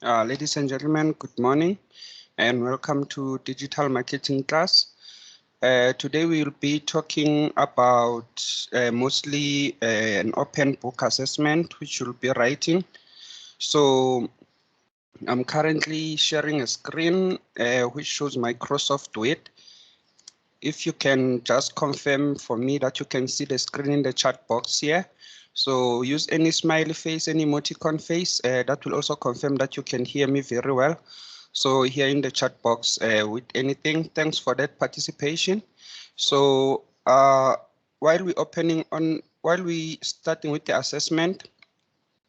Ladies and gentlemen, good morning and welcome to Digital Marketing class. Today we will be talking about mostly an open book assessment which you'll be writing. So I'm currently sharing a screen which shows Microsoft Word. If you can just confirm for me that you can see the screen in the chat box here. So use any smiley face, any emoticon face, that will also confirm that you can hear me very well. So here in the chat box with anything, thanks for that participation. So while we starting with the assessment,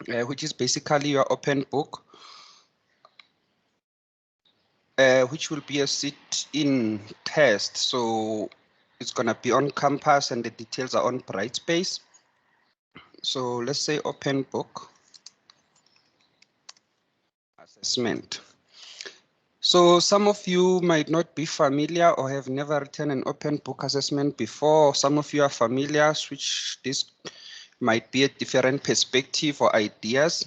which is basically your open book, which will be a sit-in test. So it's gonna be on campus and the details are on Brightspace. So let's say open book assessment. So some of you might not be familiar or have never written an open book assessment before. Some of you are familiar, which this might be a different perspective or ideas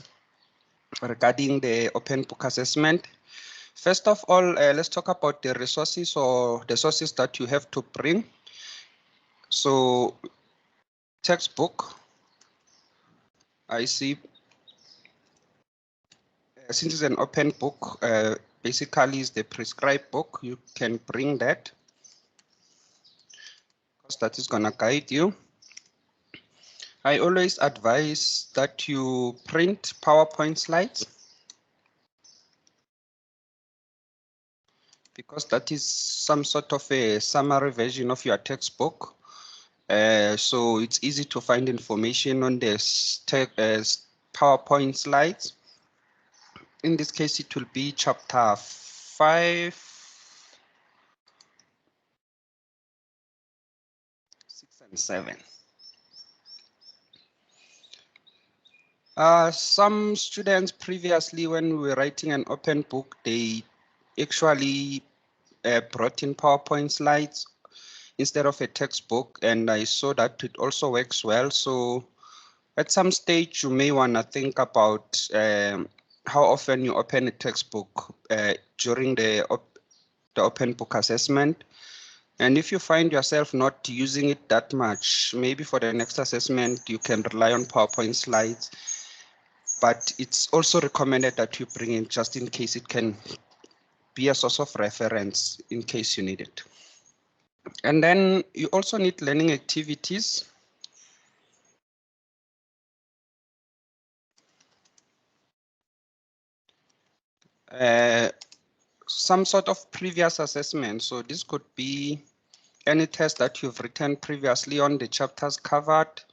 regarding the open book assessment. First of all, let's talk about the resources or the sources that you have to bring. So textbook, I see, since it's an open book, basically is the prescribed book. You can bring that because that is gonna guide you. I always advise that you print PowerPoint slides because that is some sort of a summary version of your textbook. So it's easy to find information on this PowerPoint slides. In this case, it will be chapter 5, 6, and 7. Some students previously, when we were writing an open book, they actually brought in PowerPoint slides instead of a textbook, and I saw that it also works well. So at some stage, you may want to think about how often you open a textbook during the open book assessment. And if you find yourself not using it that much, maybe for the next assessment, you can rely on PowerPoint slides. But it's also recommended that you bring in just in case it can be a source of reference in case you need it. And then you also need learning activities. Some sort of previous assessment. So this could be any test that you've written previously on the chapters covered.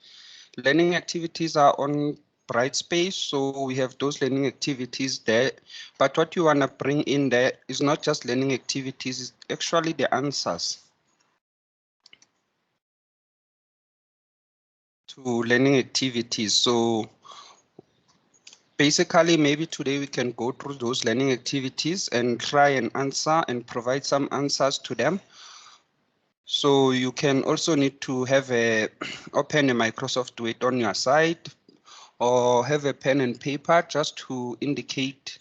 Learning activities are on Brightspace, so we have those learning activities there. But what you want to bring in there is not just learning activities, it's actually the answers to learning activities. So basically, maybe today we can go through those learning activities and try and answer and provide some answers to them. So you can also need to have open a Microsoft Word on your side or have a pen and paper just to indicate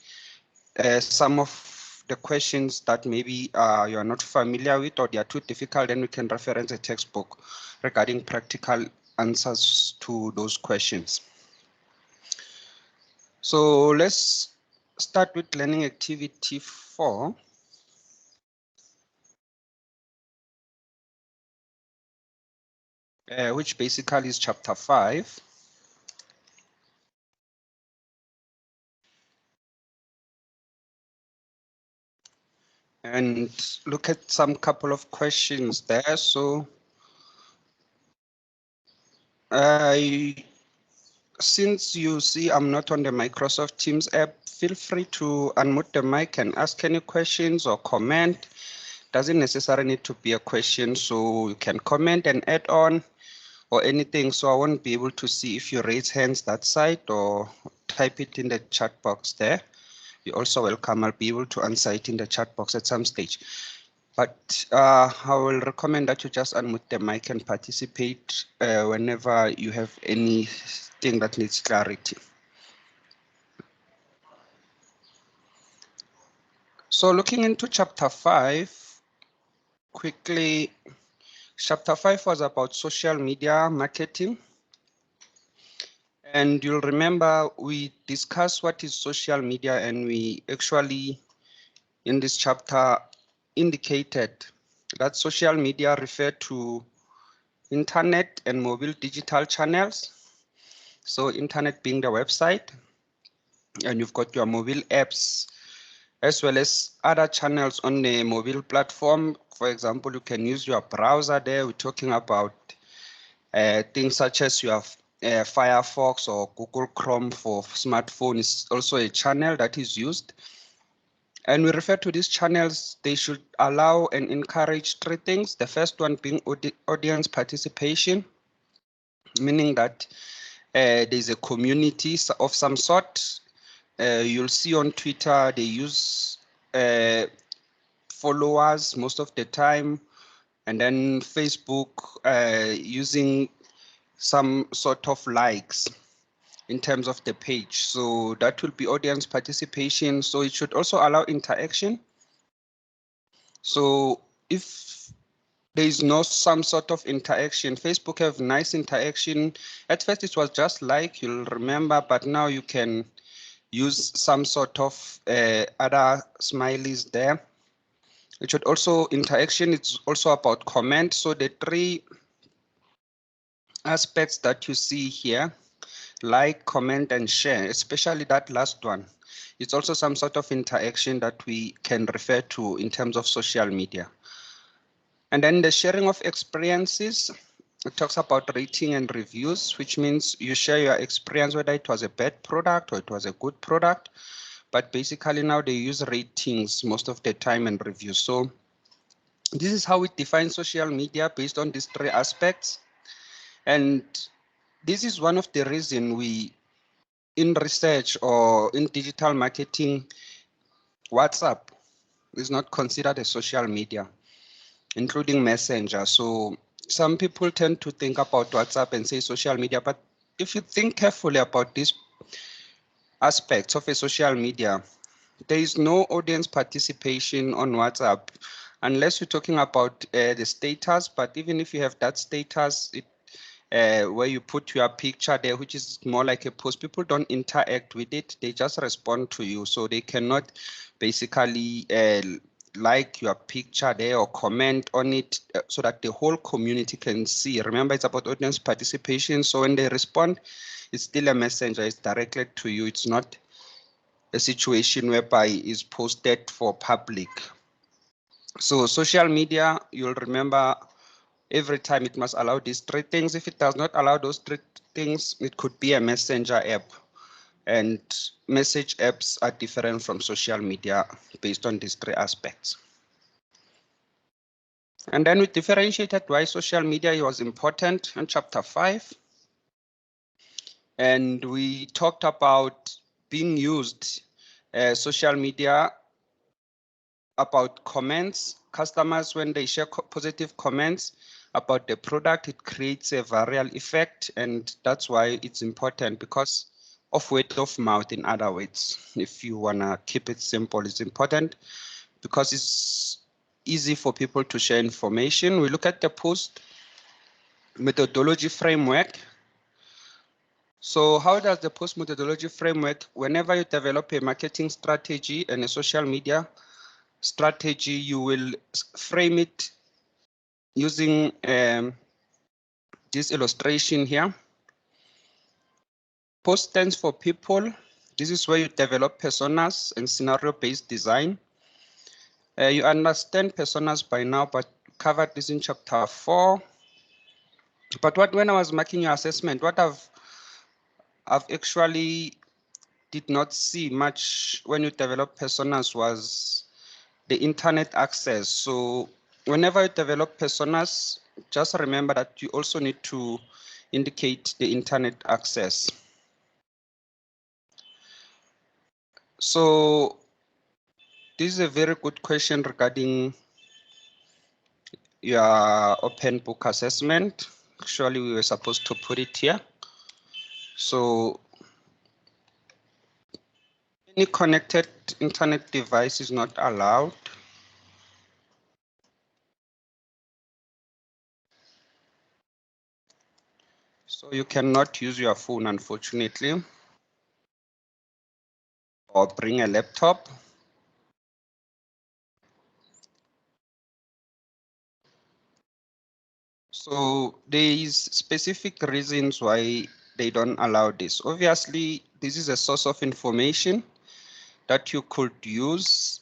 some of the questions that maybe you are not familiar with or they are too difficult, then we can reference a textbook regarding practical answers to those questions. So let's start with learning activity 4. Which basically is chapter 5. And look at some couple of questions there. So since you see I'm not on the Microsoft Teams app, feel free to unmute the mic and ask any questions or comment. Doesn't necessarily need to be a question, so you can comment and add on or anything. So I won't be able to see if you raise hands that side or type it in the chat box there. You're also welcome. I'll be able to answer it in the chat box at some stage. But I will recommend that you just unmute the mic and participate whenever you have anything that needs clarity. So looking into chapter 5, quickly, chapter 5 was about social media marketing. And you'll remember we discussed what is social media, and we actually, in this chapter, indicated that social media refer to internet and mobile digital channels. So internet being the website, and you've got your mobile apps, as well as other channels on the mobile platform. For example, you can use your browser there. We're talking about things such as you have Firefox or Google Chrome for smartphone is also a channel that is used. And we refer to these channels, they should allow and encourage three things. The first one being audience participation, meaning that there's a community of some sort. You'll see on Twitter, they use followers most of the time, and then Facebook using some sort of likes in terms of the page. So that will be audience participation. So it should also allow interaction. So if there is no some sort of interaction, Facebook have nice interaction. At first it was just like, you'll remember, but now you can use some sort of other smileys there. It should also interaction. It's also about comment. So the three aspects that you see here, like, comment, and share, especially that last one, it's also some sort of interaction that we can refer to in terms of social media. And then the sharing of experiences, it talks about rating and reviews, which means you share your experience, whether it was a bad product or it was a good product. But basically now they use ratings most of the time and reviews. So this is how we define social media based on these three aspects. And this is one of the reasons we, in research or in digital marketing, WhatsApp is not considered a social media, including Messenger. So some people tend to think about WhatsApp and say social media, but if you think carefully about these aspects of a social media, there is no audience participation on WhatsApp unless you're talking about the status. But even if you have that status, where you put your picture there, which is more like a post, people don't interact with it. They just respond to you. So they cannot basically like your picture there or comment on it so that the whole community can see. Remember, it's about audience participation. So when they respond, it's still a messenger. It's directed to you. It's not a situation whereby it's posted for public. So social media, you'll remember, every time it must allow these three things. If it does not allow those three things, it could be a messenger app. And message apps are different from social media based on these three aspects. And then we differentiated why social media was important in chapter 5. And we talked about being used social media about comments. Customers, when they share positive comments about the product, it creates a viral effect, and that's why it's important, because of word of mouth. In other words, if you want to keep it simple, it's important because it's easy for people to share information. We look at the post methodology framework. So how does the post methodology framework, whenever you develop a marketing strategy and a social media strategy, you will frame it using this illustration here. Post stands for people. This is where you develop personas and scenario-based design. You understand personas by now, but covered this in chapter 4. But when I was making your assessment, what I've actually did not see much when you develop personas was the internet access. So whenever you develop personas, just remember that you also need to indicate the internet access. So this is a very good question regarding your open book assessment. Actually, we were supposed to put it here. So Any connected internet device is not allowed. So you cannot use your phone, unfortunately, or bring a laptop. So there is specific reasons why they don't allow this. Obviously, this is a source of information that you could use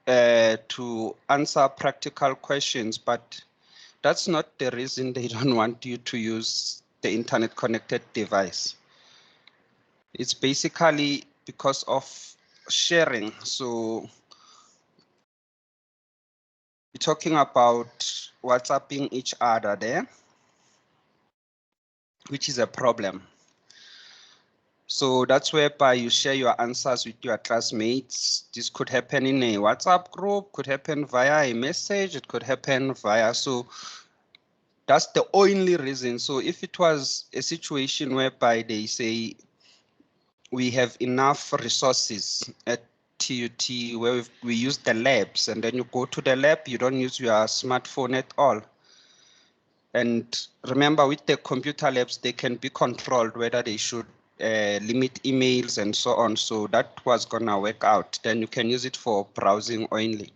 to answer practical questions, but that's not the reason they don't want you to use the internet connected device. It's basically because of sharing. So we're talking about WhatsApping each other there, which is a problem. So that's whereby you share your answers with your classmates. This could happen in a WhatsApp group, could happen via a message, it could happen via, so that's the only reason. So if it was a situation whereby they say we have enough resources at TUT where we use the labs, and then you go to the lab, you don't use your smartphone at all. And remember, with the computer labs, they can be controlled whether they should limit emails and so on. So that was gonna work out. Then you can use it for browsing only.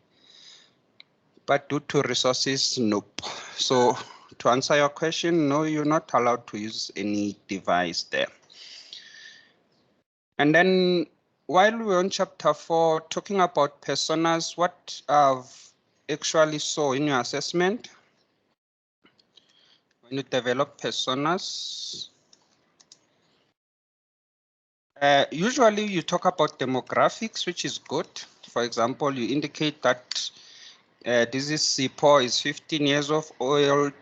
But due to resources, nope. So to answer your question, no, you're not allowed to use any device there. And then while we're on chapter 4, talking about personas, what I've actually saw in your assessment, when you develop personas, usually you talk about demographics, which is good. For example, you indicate that this is Sipho, is 15 years of old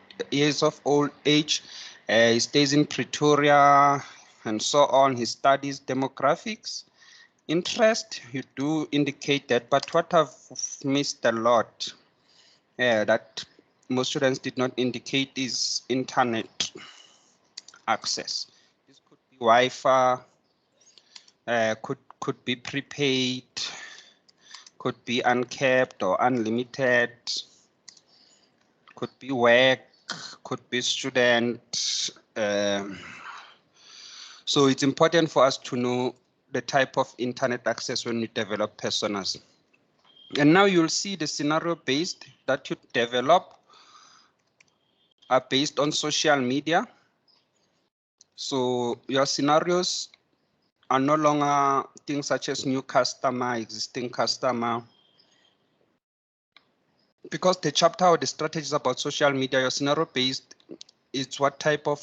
age. He stays in Pretoria and so on. He studies demographics. Interest, you do indicate that, but what I've missed a lot that most students did not indicate is internet access. This could be Wi-Fi, could be prepaid, could be uncapped or unlimited, could be work, could be student. So it's important for us to know the type of internet access when we develop personas. And now you'll see the scenario-based that you develop are based on social media. So your scenarios are no longer things such as new customer, existing customer. Because the chapter or the strategies about social media, your scenario-based is what type of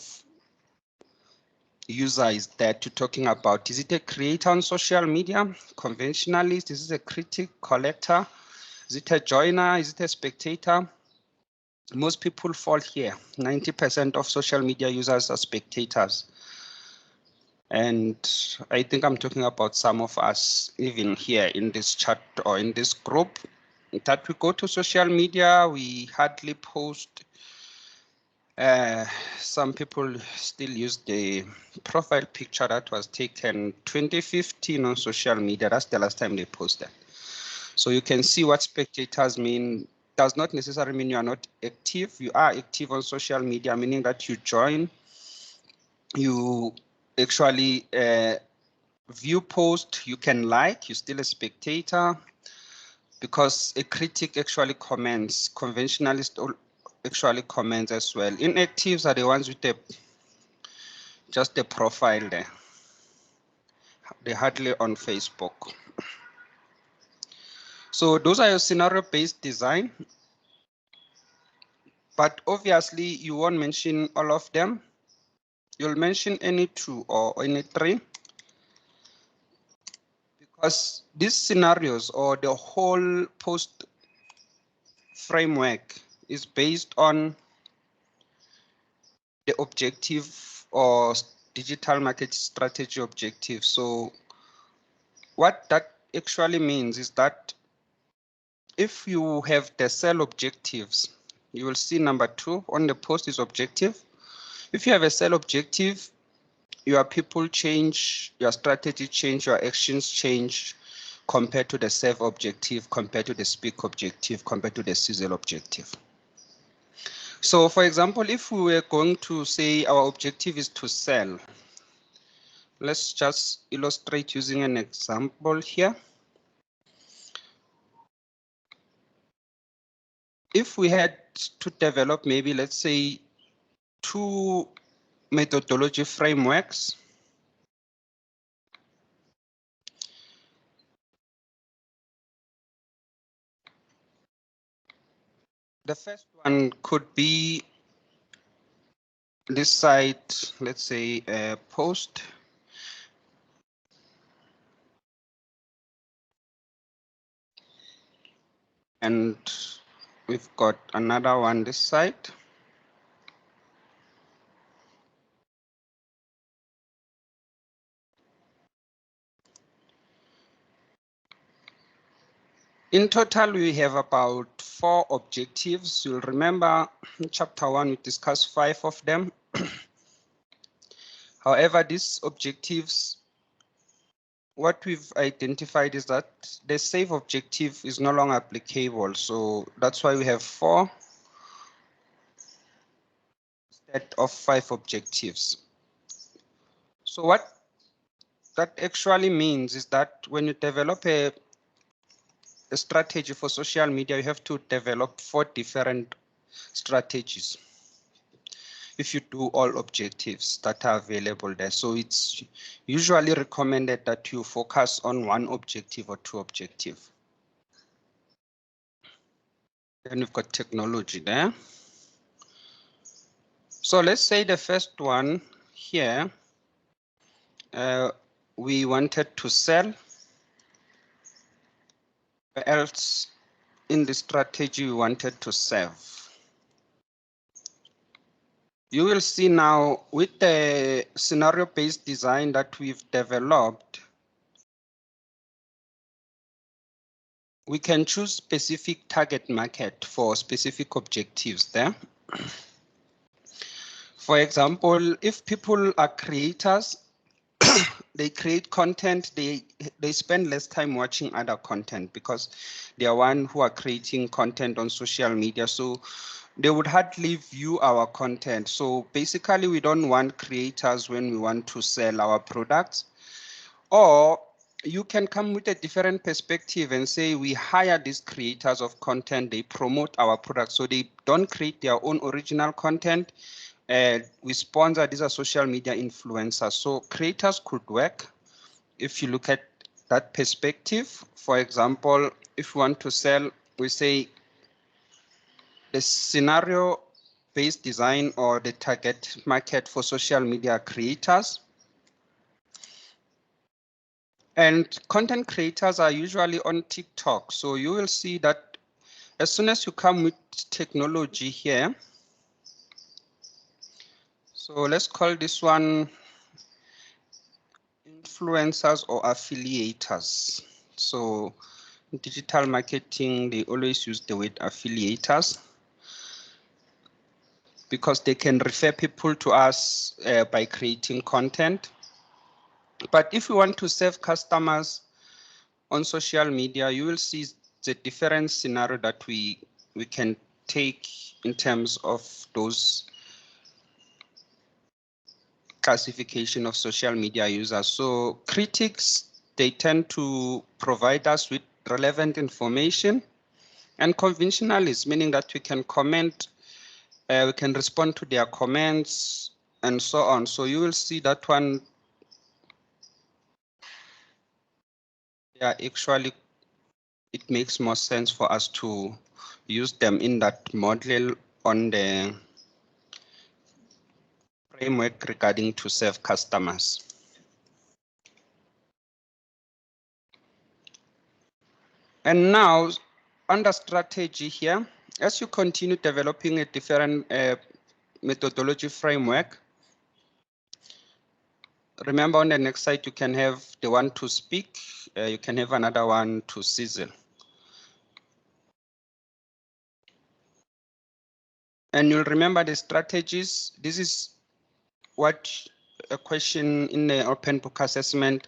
user is that you're talking about. Is it a creator on social media, conventionalist? Is it a critic, collector? Is it a joiner? Is it a spectator? Most people fall here. 90% of social media users are spectators. And I think I'm talking about some of us, even here in this chat or in this group, that we go to social media, we hardly post. Some people still use the profile picture that was taken 2015 on social media. That's the last time they posted. So you can see what spectators mean. Does not necessarily mean you are not active. You are active on social media, meaning that you join, you actually view post, you can like, you're still a spectator, because a critic actually comments, conventionalist actually comments as well. Inactives are the ones with just the profile there. They're hardly on Facebook. So those are your scenario-based design. But obviously you won't mention all of them. You'll mention any two or any three. Because these scenarios or the whole post framework is based on the objective or digital market strategy objective. So what that actually means is that if you have the cell objectives, you will see number 2 on the post is objective. If you have a cell objective, your people change, your strategy change, your actions change compared to the serve objective, compared to the speak objective, compared to the sizzle objective. So for example, if we were going to say our objective is to sell, let's just illustrate using an example here. If we had to develop maybe, let's say, 2 methodology frameworks, the first one could be this site, let's say post. And we've got another one this side. In total, we have about 4 objectives. You'll remember in chapter 1, we discussed 5 of them. However, these objectives, what we've identified is that the save objective is no longer applicable. So that's why we have 4 instead of 5 objectives. So what that actually means is that when you develop a strategy for social media, you have to develop 4 different strategies if you do all objectives that are available there. So it's usually recommended that you focus on 1 objective or 2 objectives. Then we've got technology there. So let's say the first one here, we wanted to sell, else in the strategy we wanted to serve. You will see now with the scenario-based design that we've developed, we can choose specific target market for specific objectives there. For example, if people are creators, they create content, they spend less time watching other content because they are one who are creating content on social media. So they would hardly view our content. So basically, we don't want creators when we want to sell our products. Or you can come with a different perspective and say we hire these creators of content, they promote our products, so they don't create their own original content. We sponsor, these are social media influencers. So creators could work if you look at that perspective. For example, if we want to sell, we say the scenario-based design or the target market for social media creators. And content creators are usually on TikTok. So you will see that as soon as you come with technology here, so let's call this one influencers or affiliators. So in digital marketing, they always use the word affiliators because they can refer people to us by creating content. But if you want to serve customers on social media, you will see the different scenario that we can take in terms of those classification of social media users. So critics, they tend to provide us with relevant information, and conventionalists, meaning that we can comment, we can respond to their comments and so on. So you will see that one, yeah, actually it makes more sense for us to use them in that model on the framework regarding to serve customers. And now under strategy here, as you continue developing a different methodology framework, remember on the next slide, you can have the one to speak, you can have another one to sizzle. And you'll remember the strategies. This is what a question in the open book assessment,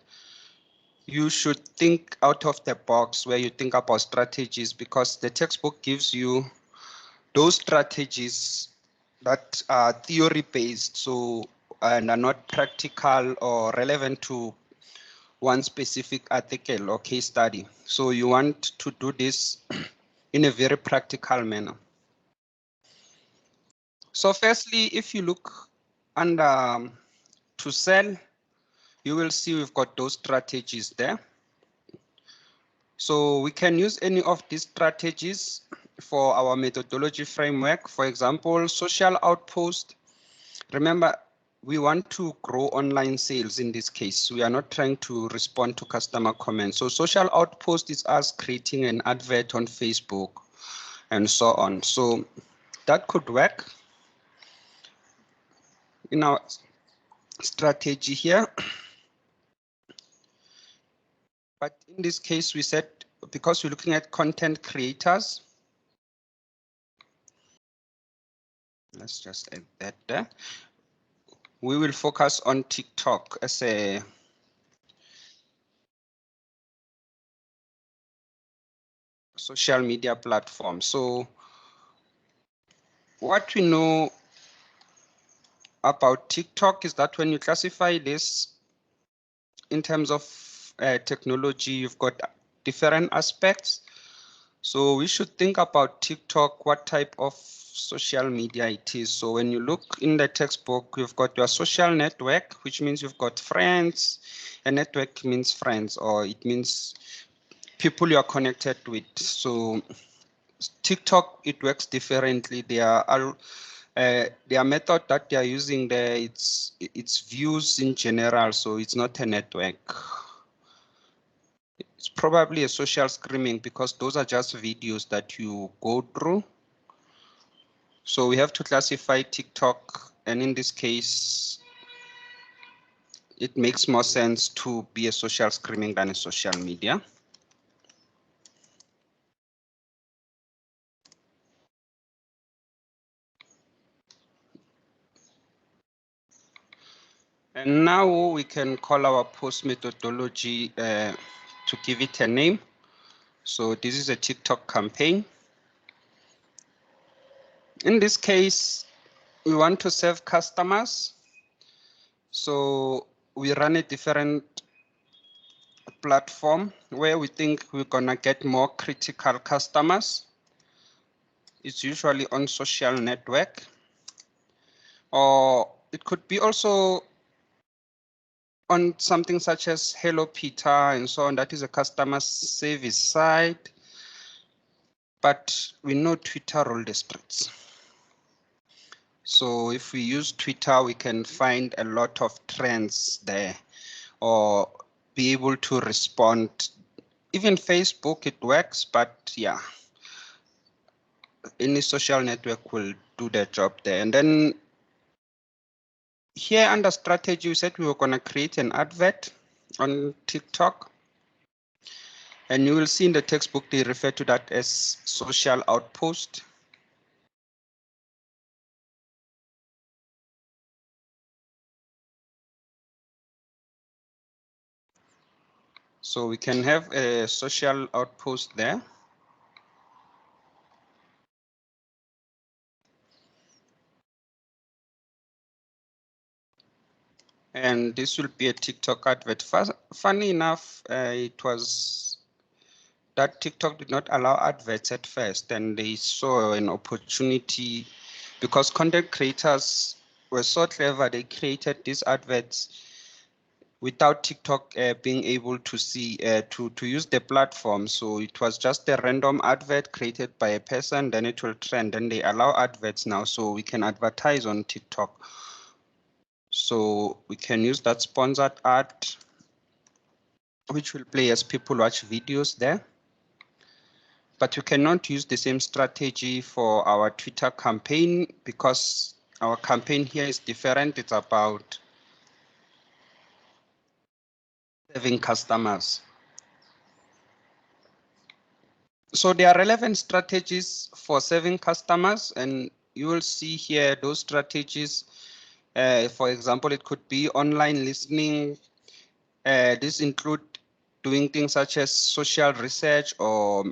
you should think out of the box where you think about strategies, because the textbook gives you those strategies that are theory based, so and are not practical or relevant to one specific article or case study. So you want to do this in a very practical manner. So firstly, if you look under to sell, you will see we've got those strategies there. So we can use any of these strategies for our methodology framework. For example, social outpost. Remember, we want to grow online sales in this case. We are not trying to respond to customer comments. So social outpost is us creating an advert on Facebook and so on. So that could work in our strategy here. But in this case, we said, because we're looking at content creators, let's just add that there. We will focus on TikTok as a social media platform. So what we know about TikTok is that when you classify this in terms of technology, you've got different aspects. So we should think about TikTok, what type of social media it is. So when you look in the textbook, you've got your social network, which means you've got friends. A network means friends, or it means people you are connected with. So TikTok, it works differently. Their method that they are using there, it's views in general, so it's not a network. It's probably a social streaming, because those are just videos that you go through. So we have to classify TikTok, and in this case, it makes more sense to be a social streaming than a social media. And now we can call our post methodology to give it a name. So this is a TikTok campaign. In this case, we want to serve customers. So we run a different platform where we think we're gonna get more critical customers. It's usually on social network, or it could be also on something such as Hello Peter and so on. That is a customer service site, but we know Twitter rule the streets. So if we use Twitter, we can find a lot of trends there, or be able to respond. Even Facebook, it works, but yeah, any social network will do their job there. And then here under strategy, we said we were gonna create an advert on TikTok. And you will see in the textbook, they refer to that as social outpost. So we can have a social outpost there. And this will be a TikTok advert. Funny enough, it was that TikTok did not allow adverts at first, and they saw an opportunity because content creators were so clever. They created these adverts without TikTok being able to see to use the platform. So it was just a random advert created by a person, then it will trend. And they allow adverts now, so we can advertise on TikTok. So we can use that sponsored ad, which will play as people watch videos there. But we cannot use the same strategy for our Twitter campaign, because our campaign here is different. It's about serving customers. So there are relevant strategies for serving customers, and you will see here those strategies For example, it could be online listening. This include doing things such as social research or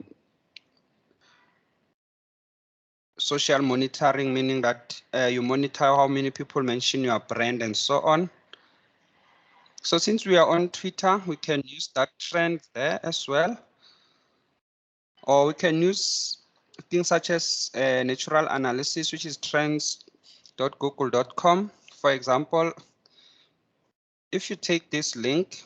social monitoring, meaning that you monitor how many people mention your brand and so on. So since we are on Twitter, we can use that trend there as well. Or we can use things such as natural analysis, which is trends.google.com. For example, if you take this link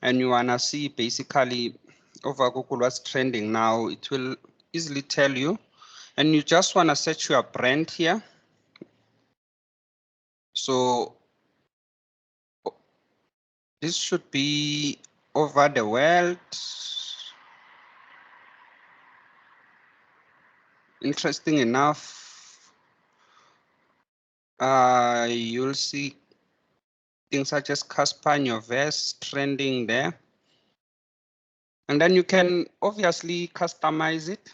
and you wanna see basically over Google what's trending now, it will easily tell you. And you just wanna search your brand here. So this should be over the world. Interesting enough, you'll see things such as Casper Nyovest trending there. And then you can obviously customize it.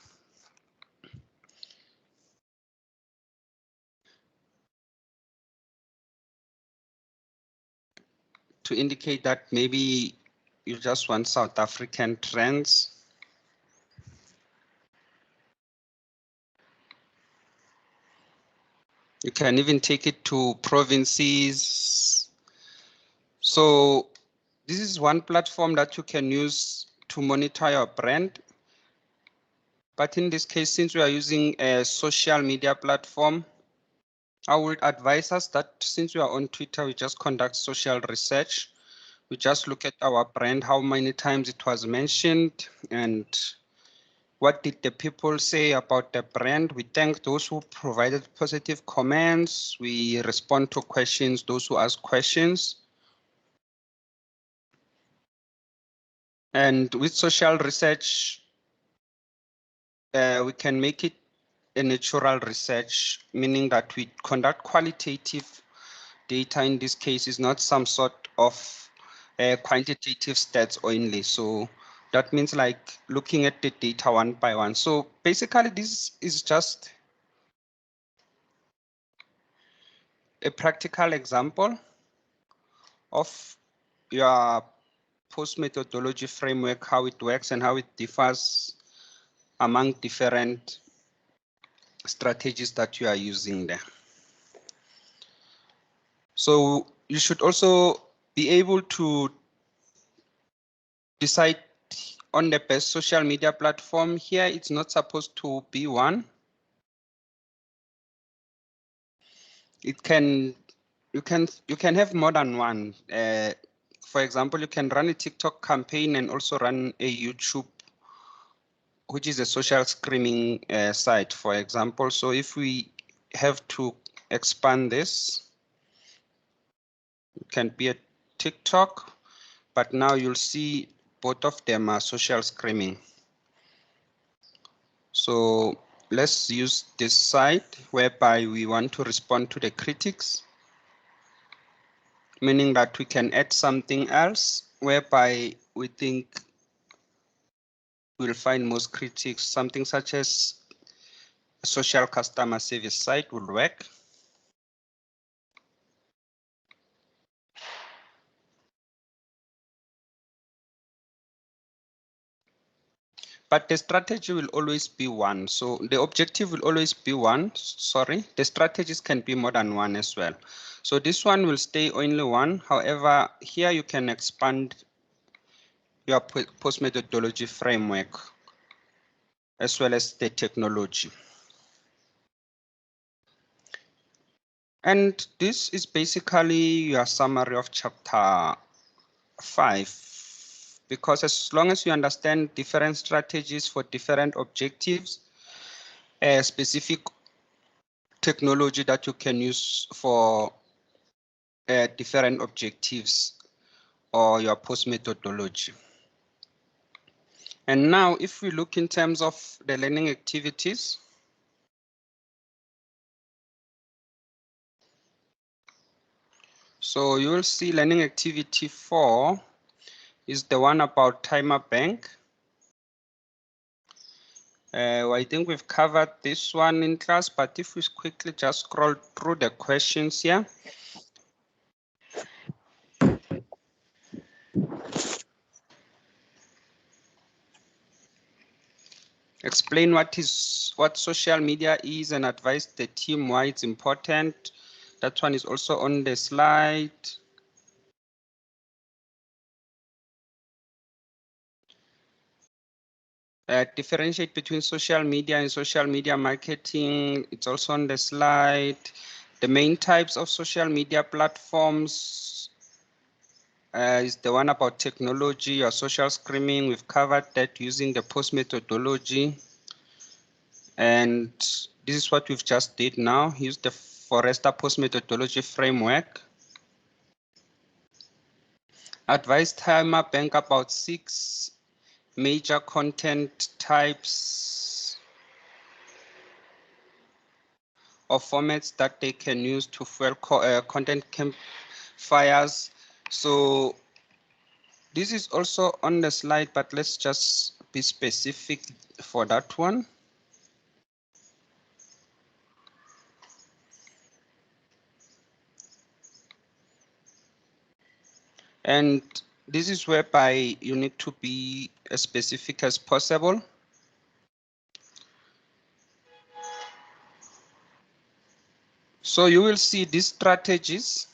To indicate that maybe you just want South African trends. You can even take it to provinces. So this is one platform that you can use to monitor your brand. But in this case, since we are using a social media platform, I would advise us that since we are on Twitter, we just conduct social research. We just look at our brand, how many times it was mentioned, and what did the people say about the brand. We thank those who provided positive comments. We respond to questions, those who ask questions. And with social research, we can make it a natural research, meaning that we conduct qualitative data. In this case, is not some sort of quantitative stats only. So that means like looking at the data one by one. So basically, this is just a practical example of your post methodology framework, how it works and how it differs among different strategies that you are using there. So you should also be able to decide on the best social media platform. Here, it's not supposed to be one. You can have more than one. For example, you can run a TikTok campaign and also run a YouTube, which is a social streaming site, for example. So if we have to expand this, it can be a TikTok, but now you'll see both of them are social streaming. So let's use this site whereby we want to respond to the critics, meaning that we can add something else whereby we think we'll find most critics. Something such as a social customer service site will work. But the strategy will always be one. So the objective will always be one. Sorry, the strategies can be more than one as well. So this one will stay only one. However, here you can expand your post methodology framework as well as the technology. And this is basically your summary of chapter 5. Because as long as you understand different strategies for different objectives, a specific technology that you can use for different objectives or your post methodology. And now if we look in terms of the learning activities, so you will see learning activity 4 is the one about timer bank. I think we've covered this one in class, but if we quickly just scroll through the questions here. Explain what social media is and advise the team why it's important. That one is also on the slide. Differentiate between social media and social media marketing. It's also on the slide. The main types of social media platforms is the one about technology or social streaming. We've covered that using the POST methodology. And this is what we've just did now. Use the Forrester POST methodology framework. Advised Timer Bank about 6 major content types or formats that they can use to fuel content campfires. So this is also on the slide, but let's just be specific for that one. And this is whereby you need to be as specific as possible. So you will see these strategies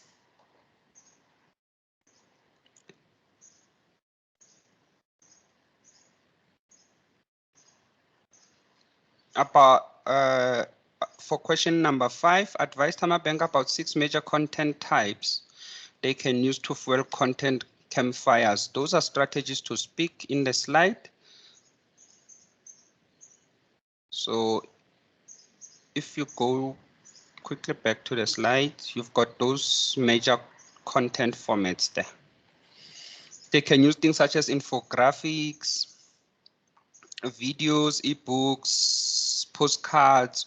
about for question number 5, advise Timer Bank about 6 major content types they can use to fuel content campfires. Those are strategies to speak in the slide. So if you go quickly back to the slide, you've got those major content formats there. They can use things such as infographics, videos, ebooks, postcards,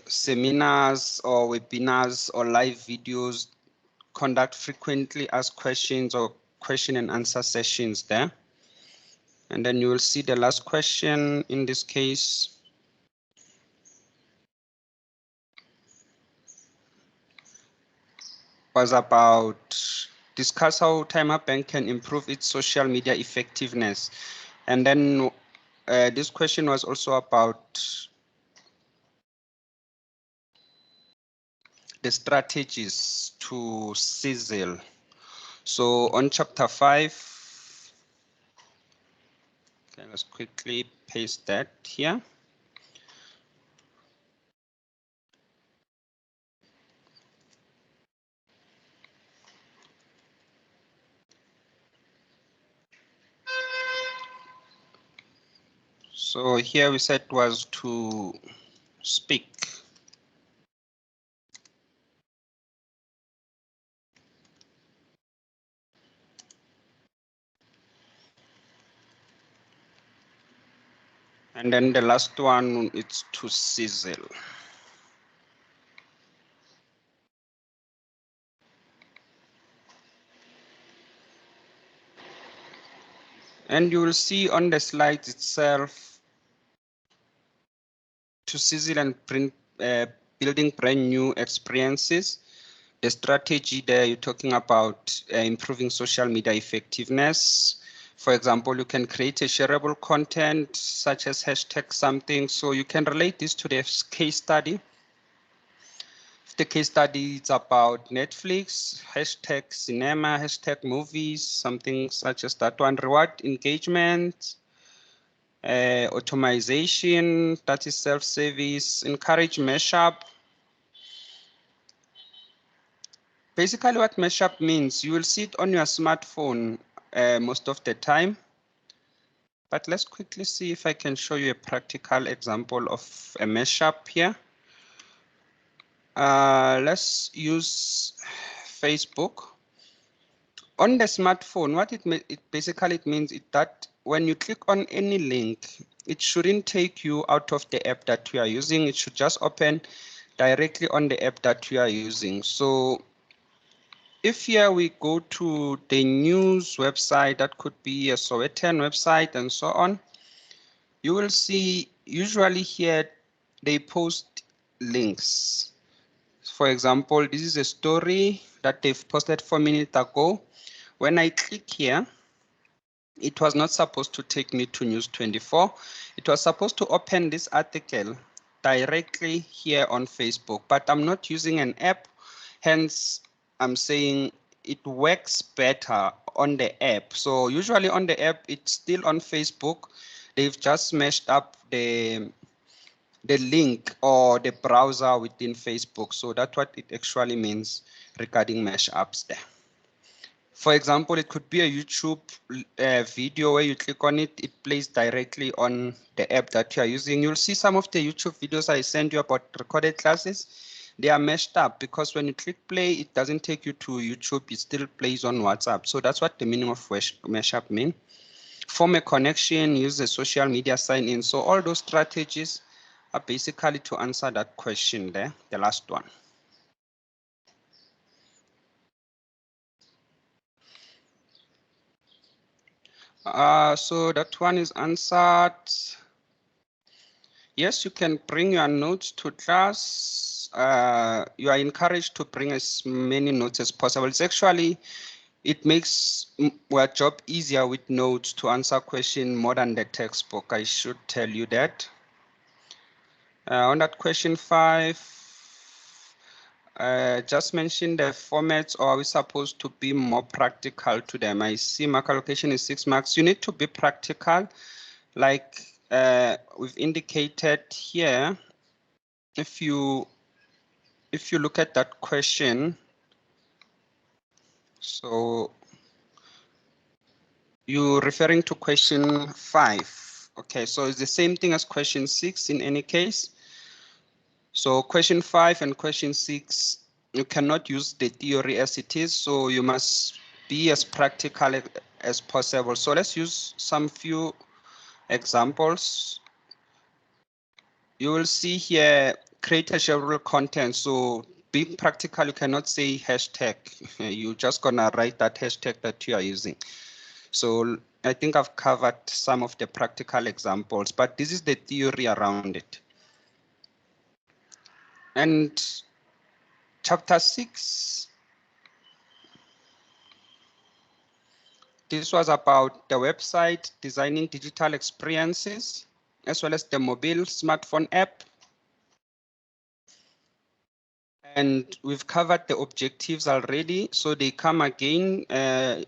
seminars or webinars or live videos, conduct frequently asked questions or question and answer sessions there. And then you will see the last question in this case was about discuss how Timer Bank can improve its social media effectiveness. And then this question was also about the strategies to Sizzle. So on chapter 5, okay, let's quickly paste that here. So here we said was to speak. And then the last one is to sizzle. And you will see on the slide itself to sizzle and building brand new experiences. The strategy there, you're talking about improving social media effectiveness. For example, you can create a shareable content such as hashtag something. So you can relate this to the case study. The case study is about Netflix, hashtag cinema, hashtag movies, something such as that one. Reward engagement, automation, that is self-service, encourage mashup. Basically what mashup means, you will see it on your smartphone most of the time. But let's quickly see if I can show you a practical example of a mashup here. Let's use Facebook. On the smartphone, what it basically means is that when you click on any link, it shouldn't take you out of the app that you are using. It should just open directly on the app that you are using. So if here we go to the news website, that could be a Sowetan website and so on. you will see usually here they post links. For example, this is a story that they've posted 4 minutes ago. When I click here, it was not supposed to take me to News 24. It was supposed to open this article directly here on Facebook, but I'm not using an app. Hence, I'm saying it works better on the app. So usually on the app, it's still on Facebook. They've just meshed up the link or the browser within Facebook. So that's what it actually means regarding mashups there. For example, it could be a YouTube video where you click on it, it plays directly on the app that you are using. You'll see some of the YouTube videos I sent you about recorded classes. They are meshed up because when you click play, it doesn't take you to YouTube, it still plays on WhatsApp. So that's what the meaning of mashup mean. Form a connection, use a social media sign in. So all those strategies are basically to answer that question there, the last one. So that one is answered. Yes, you can bring your notes to class. You are encouraged to bring as many notes as possible. It's actually, it makes our job easier with notes to answer questions more than the textbook. I should tell you that. On that question 5, just mention the formats, or are we supposed to be more practical to them? I see mark allocation is 6 marks. You need to be practical, like we've indicated here. If you look at that question, so you're referring to question 5. Okay, so it's the same thing as question 6 in any case. So question 5 and question 6, you cannot use the theory as it is, so you must be as practical as possible. So let's use some few examples. You will see here, create a shareable content. So be practical, you cannot say hashtag. You're just gonna write that hashtag that you are using. So I think I've covered some of the practical examples, but this is the theory around it. And chapter 6, this was about the website, designing digital experiences, as well as the mobile smartphone app. And we've covered the objectives already, so they come again.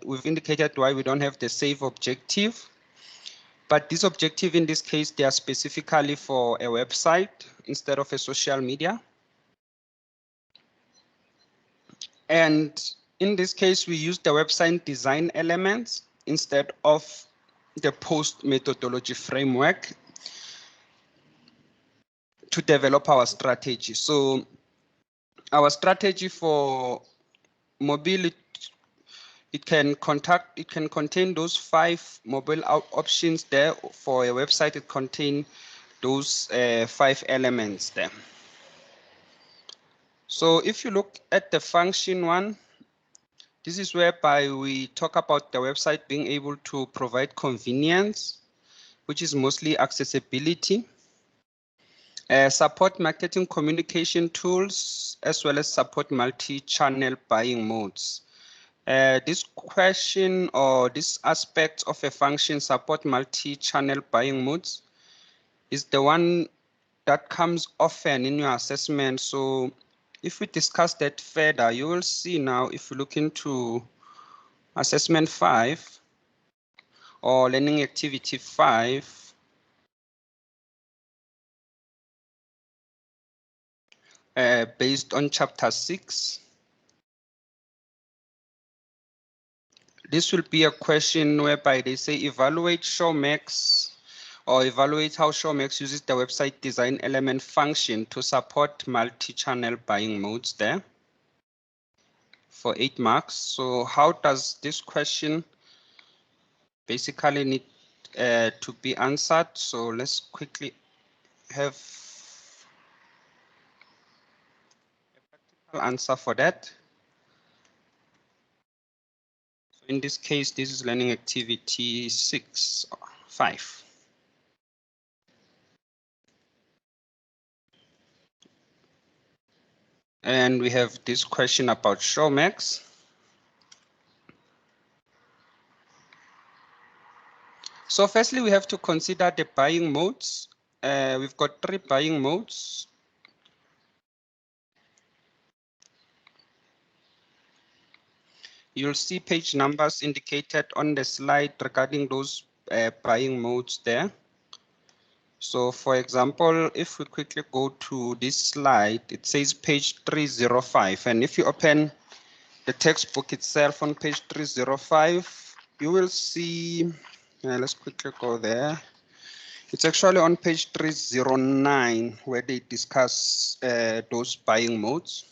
We've indicated why we don't have the save objective. But this objective in this case, they are specifically for a website instead of a social media. And in this case, we use the website design elements instead of the post methodology framework to develop our strategy. So our strategy for mobility, it can contain those 5 mobile options there. For a website, it contains those 5 elements there. So if you look at the function 1, this is whereby we talk about the website being able to provide convenience, which is mostly accessibility, support marketing communication tools, as well as support multi-channel buying modes. This question or this aspect of a function, support multi-channel buying modes, is the one that comes often in your assessment. So if we discuss that further, you will see now, if you look into assessment 5 or learning activity 5, based on chapter 6, this will be a question whereby they say evaluate Showmax, or evaluate how Showmax uses the website design element function to support multi-channel buying modes there for 8 marks. So how does this question basically need to be answered? So let's quickly have a practical answer for that. So in this case, this is learning activity 5. And we have this question about Showmax. So firstly, we have to consider the buying modes. We've got 3 buying modes. You'll see page numbers indicated on the slide regarding those buying modes there. So for example, if we quickly go to this slide, it says page 305. And if you open the textbook itself on page 305, you will see, let's quickly go there. It's actually on page 309 where they discuss those buying modes.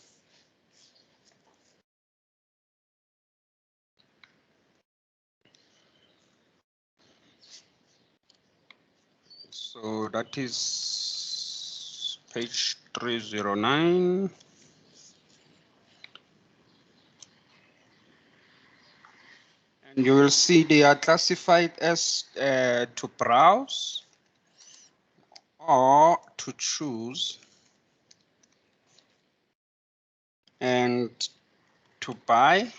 So that is page 309. And you will see they are classified as to browse or to choose and to buy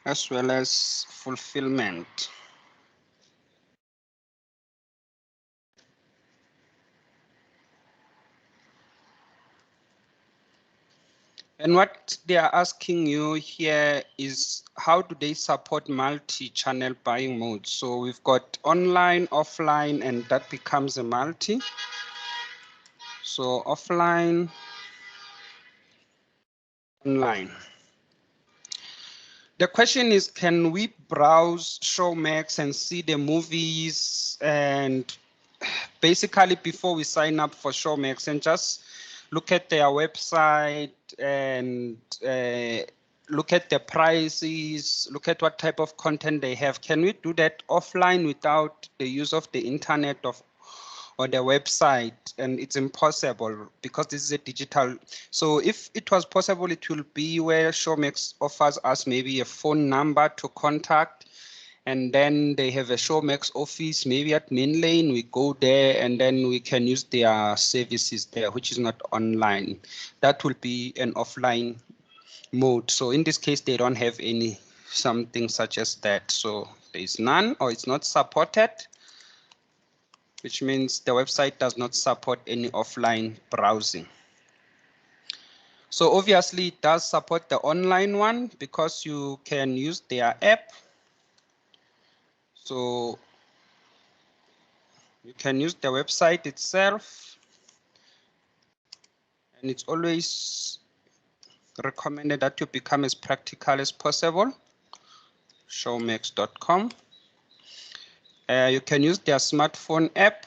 as well as fulfillment. And what they are asking you here is how do they support multi-channel buying modes? So we've got online, offline, and that becomes a multi. So offline, online. The question is, can we browse Showmax and see the movies and basically before we sign up for Showmax and just look at their website and look at the prices, look at what type of content they have. Can we do that offline without the use of the internet or the website? And it's impossible because this is a digital. So if it was possible, it will be where Showmax offers us maybe a phone number to contact. And then they have a Showmax office, maybe at Main Lane. We go there and then we can use their services there, which is not online. That will be an offline mode. So in this case, they don't have any something such as that. So there is none or it's not supported, which means the website does not support any offline browsing. So obviously it does support the online one because you can use their app. So you can use the website itself, and it's always recommended that you become as practical as possible. Showmax.com. You can use their smartphone app,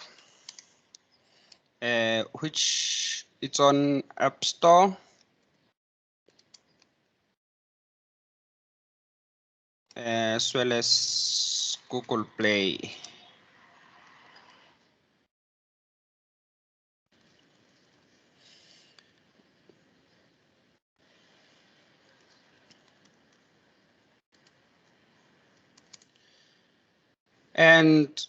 which it's on App Store. As well as Google Play. And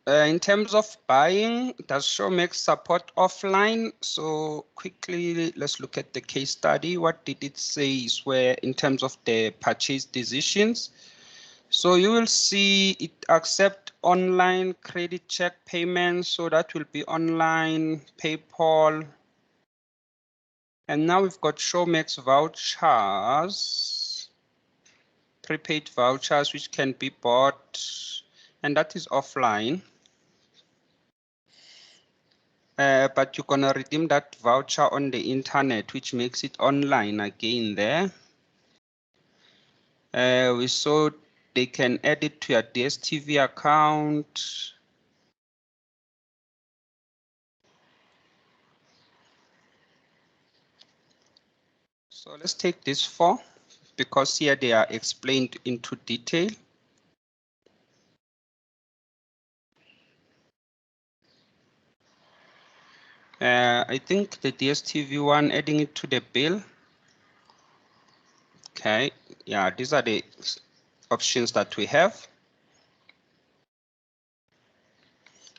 in terms of buying, does Showmax support offline? So quickly, let's look at the case study. What did it say is where in terms of the purchase decisions? So you will see it accept online credit check payments. So that will be online, PayPal. And now we've got Showmax vouchers, prepaid vouchers, which can be bought, and that is offline. But you're gonna redeem that voucher on the internet, which makes it online again there. We saw they can add it to your DSTV account. So let's take this 4 because here they are explained into detail. I think the DSTV one, adding it to the bill. Okay, yeah, these are the options that we have.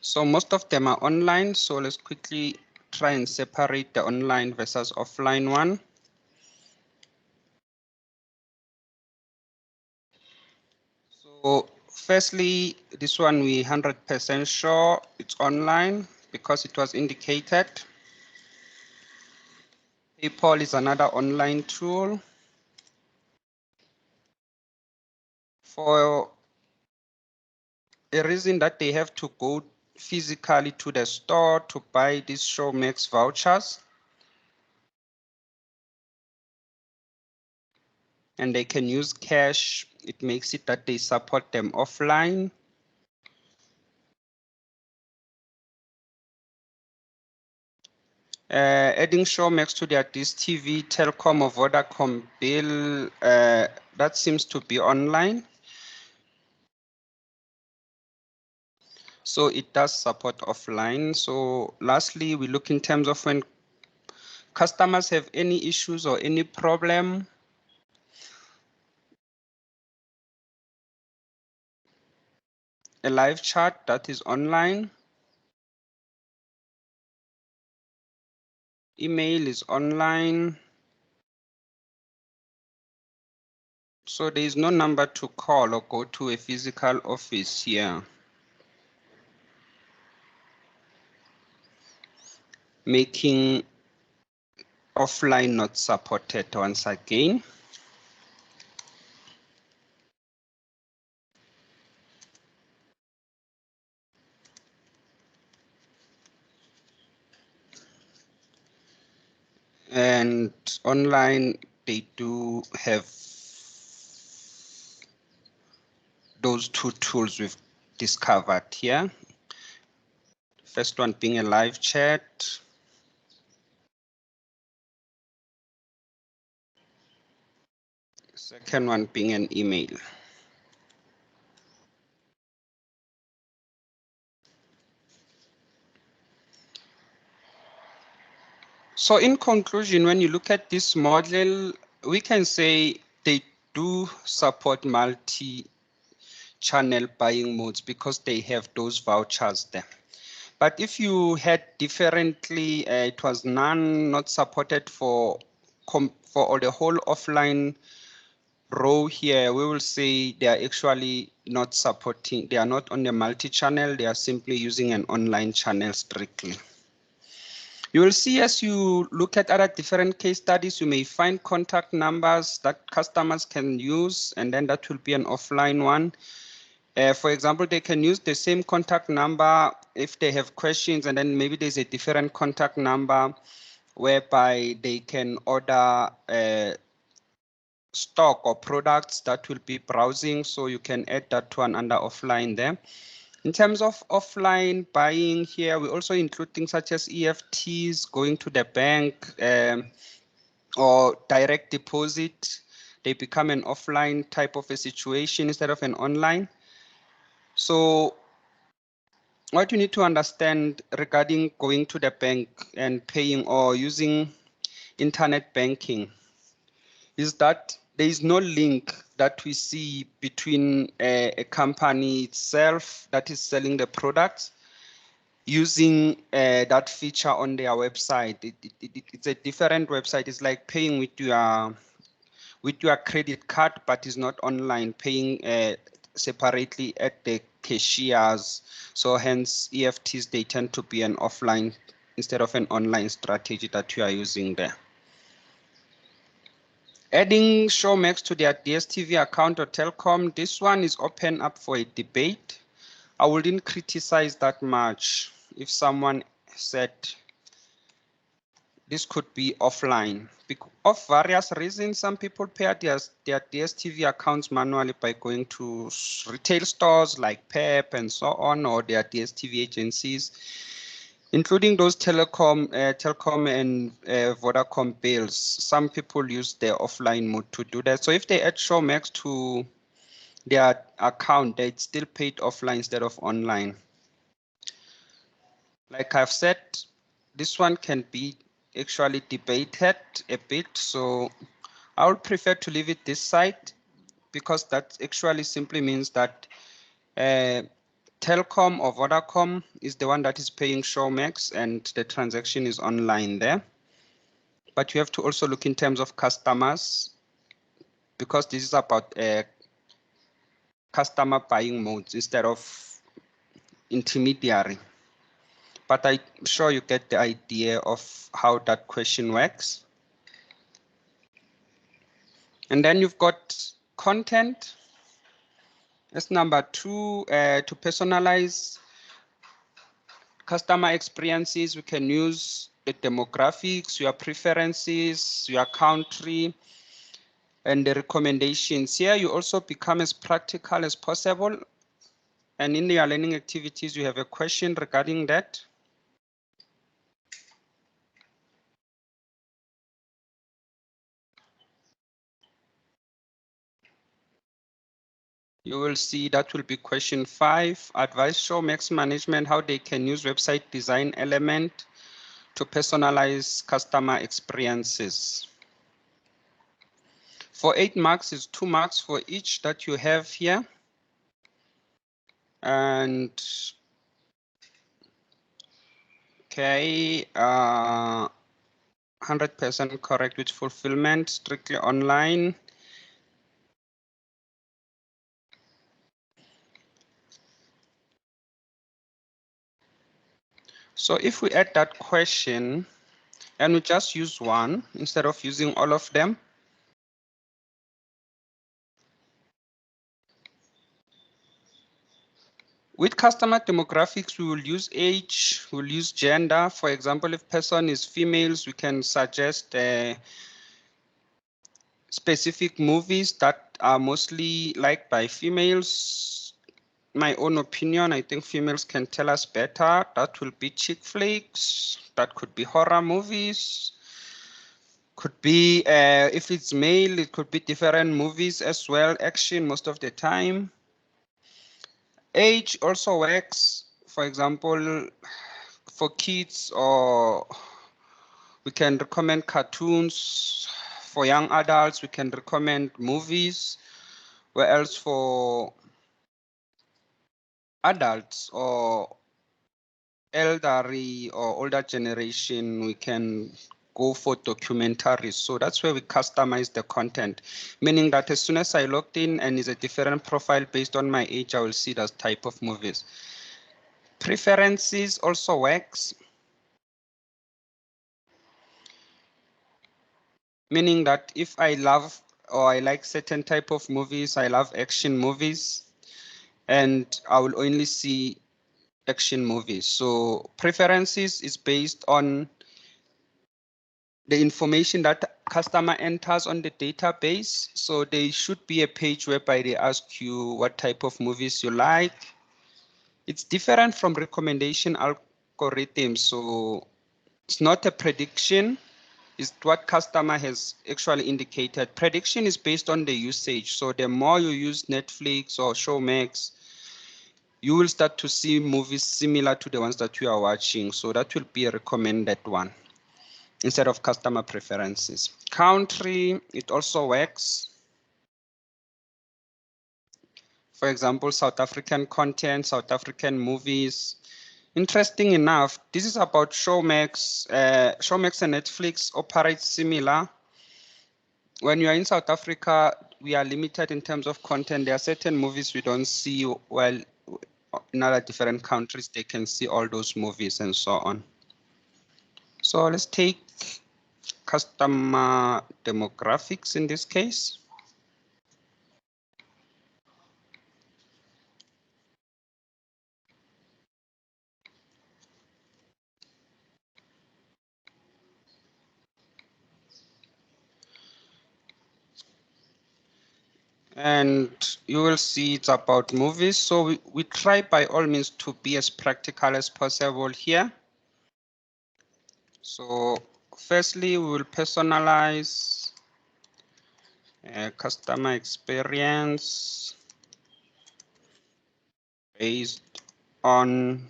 So most of them are online. So let's quickly try and separate the online versus offline one. So firstly, this one we 100% sure it's online because it was indicated. PayPal is another online tool. For a reason that they have to go physically to the store to buy these Showmax vouchers. And they can use cash. It makes it that they support them offline. Adding Showmax to their DStv, Telkom or Vodacom bill, that seems to be online. So it does support offline. So lastly, we look in terms of when customers have any issues or any problem. A live chat that is online. Email is online. So there is no number to call or go to a physical office here. Making offline not supported once again. And online, they do have those two tools we've discovered here. First one being a live chat. Second one being an email. So in conclusion, when you look at this model, we can say they do support multi-channel buying modes because they have those vouchers there. But if you had differently, it was none not supported for all the whole offline row here, we will say they are actually not supporting, they are not on the multi-channel, they are simply using an online channel strictly. You will see as you look at other different case studies, you may find contact numbers that customers can use, and then that will be an offline one. For example, they can use the same contact number if they have questions, and then maybe there's a different contact number whereby they can order stock or products that will be browsing. So you can add that to an under offline there. In terms of offline buying here, we also include things such as EFTs, going to the bank, or direct deposit. They become an offline type of a situation instead of an online. So what you need to understand regarding going to the bank and paying or using internet banking is that there is no link that we see between a company itself that is selling the products using that feature on their website. It's a different website. It's like paying with your credit card, but it's not online, paying separately at the cashiers. So hence EFTs, they tend to be an offline instead of an online strategy that you are using there. Adding Showmax to their DStv account or Telkom, this one is open up for a debate. I wouldn't criticize that much if someone said this could be offline. Of various reasons, some people pay their DStv accounts manually by going to retail stores like PEP and so on, or their DStv agencies, including those Telkom and Vodacom bills. Some people use their offline mode to do that. So if they add Showmax to their account, they still paid offline instead of online. Like I've said, this one can be actually debated a bit. So I would prefer to leave it this side because that actually simply means that Telkom or Vodacom is the one that is paying Showmax and the transaction is online there. But you have to also look in terms of customers because this is about customer buying modes instead of intermediary. But I'm sure you get the idea of how that question works. And then you've got content. That's number 2, to personalize customer experiences. We can use the demographics, your preferences, your country, and the recommendations. Here you also become as practical as possible. And in your learning activities, you have a question regarding that. You will see that will be question 5. Advise Showmax management how they can use website design element to personalize customer experiences. For 8 marks is 2 marks for each that you have here. And okay, 100% correct with fulfillment, strictly online. So if we add that question and we just use one instead of using all of them. With customer demographics, we will use age, we'll use gender. For example, if person is females, we can suggest specific movies that are mostly liked by females. My own opinion, I think females can tell us better. That will be chick flicks, that could be horror movies, could be, if it's male, it could be different movies as well, action most of the time. Age also works, for example, for kids, or we can recommend cartoons. For young adults, we can recommend movies. Where else for adults or elderly or older generation, we can go for documentaries. So that's where we customize the content, meaning that as soon as I logged in and is a different profile based on my age, I will see that type of movies. Preferences also works, meaning that if I love or I like certain type of movies, I love action movies, and I will only see action movies. So preferences is based on the information that customer enters on the database. So there should be a page whereby they ask you what type of movies you like. It's different from recommendation algorithms. So it's not a prediction. It's what customer has actually indicated. Prediction is based on the usage. So the more you use Netflix or Showmax, you will start to see movies similar to the ones that you are watching. So that will be a recommended one instead of customer preferences. Country, it also works. For example, South African content, South African movies. Interesting enough, this is about Showmax. Showmax and Netflix operate similar. When you are in South Africa, we are limited in terms of content. There are certain movies we don't see, while in other different countries, they can see all those movies and so on. So let's take customer demographics in this case. And you will see it's about movies. So we try by all means to be as practical as possible here. So firstly, we will personalize customer experience based on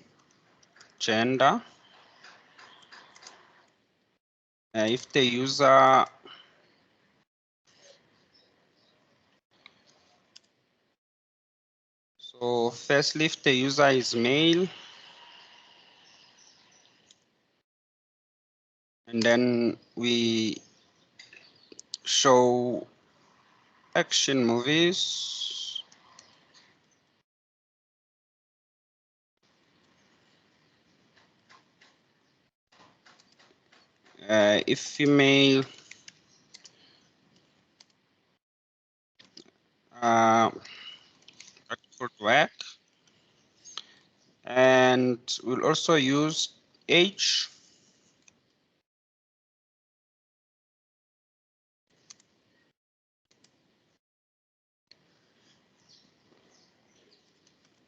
gender. If the user So firstly, if the user is male, and then we show action movies. If female, that could work. And we'll also use age.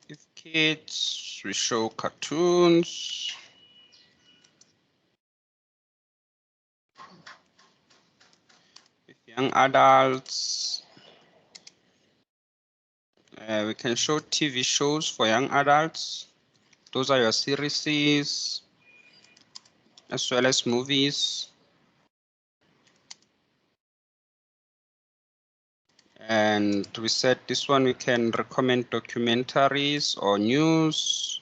If kids, we show cartoons. If young adults, we can show TV shows for young adults. Those are your series, as well as movies. And we said this one we can recommend documentaries or news.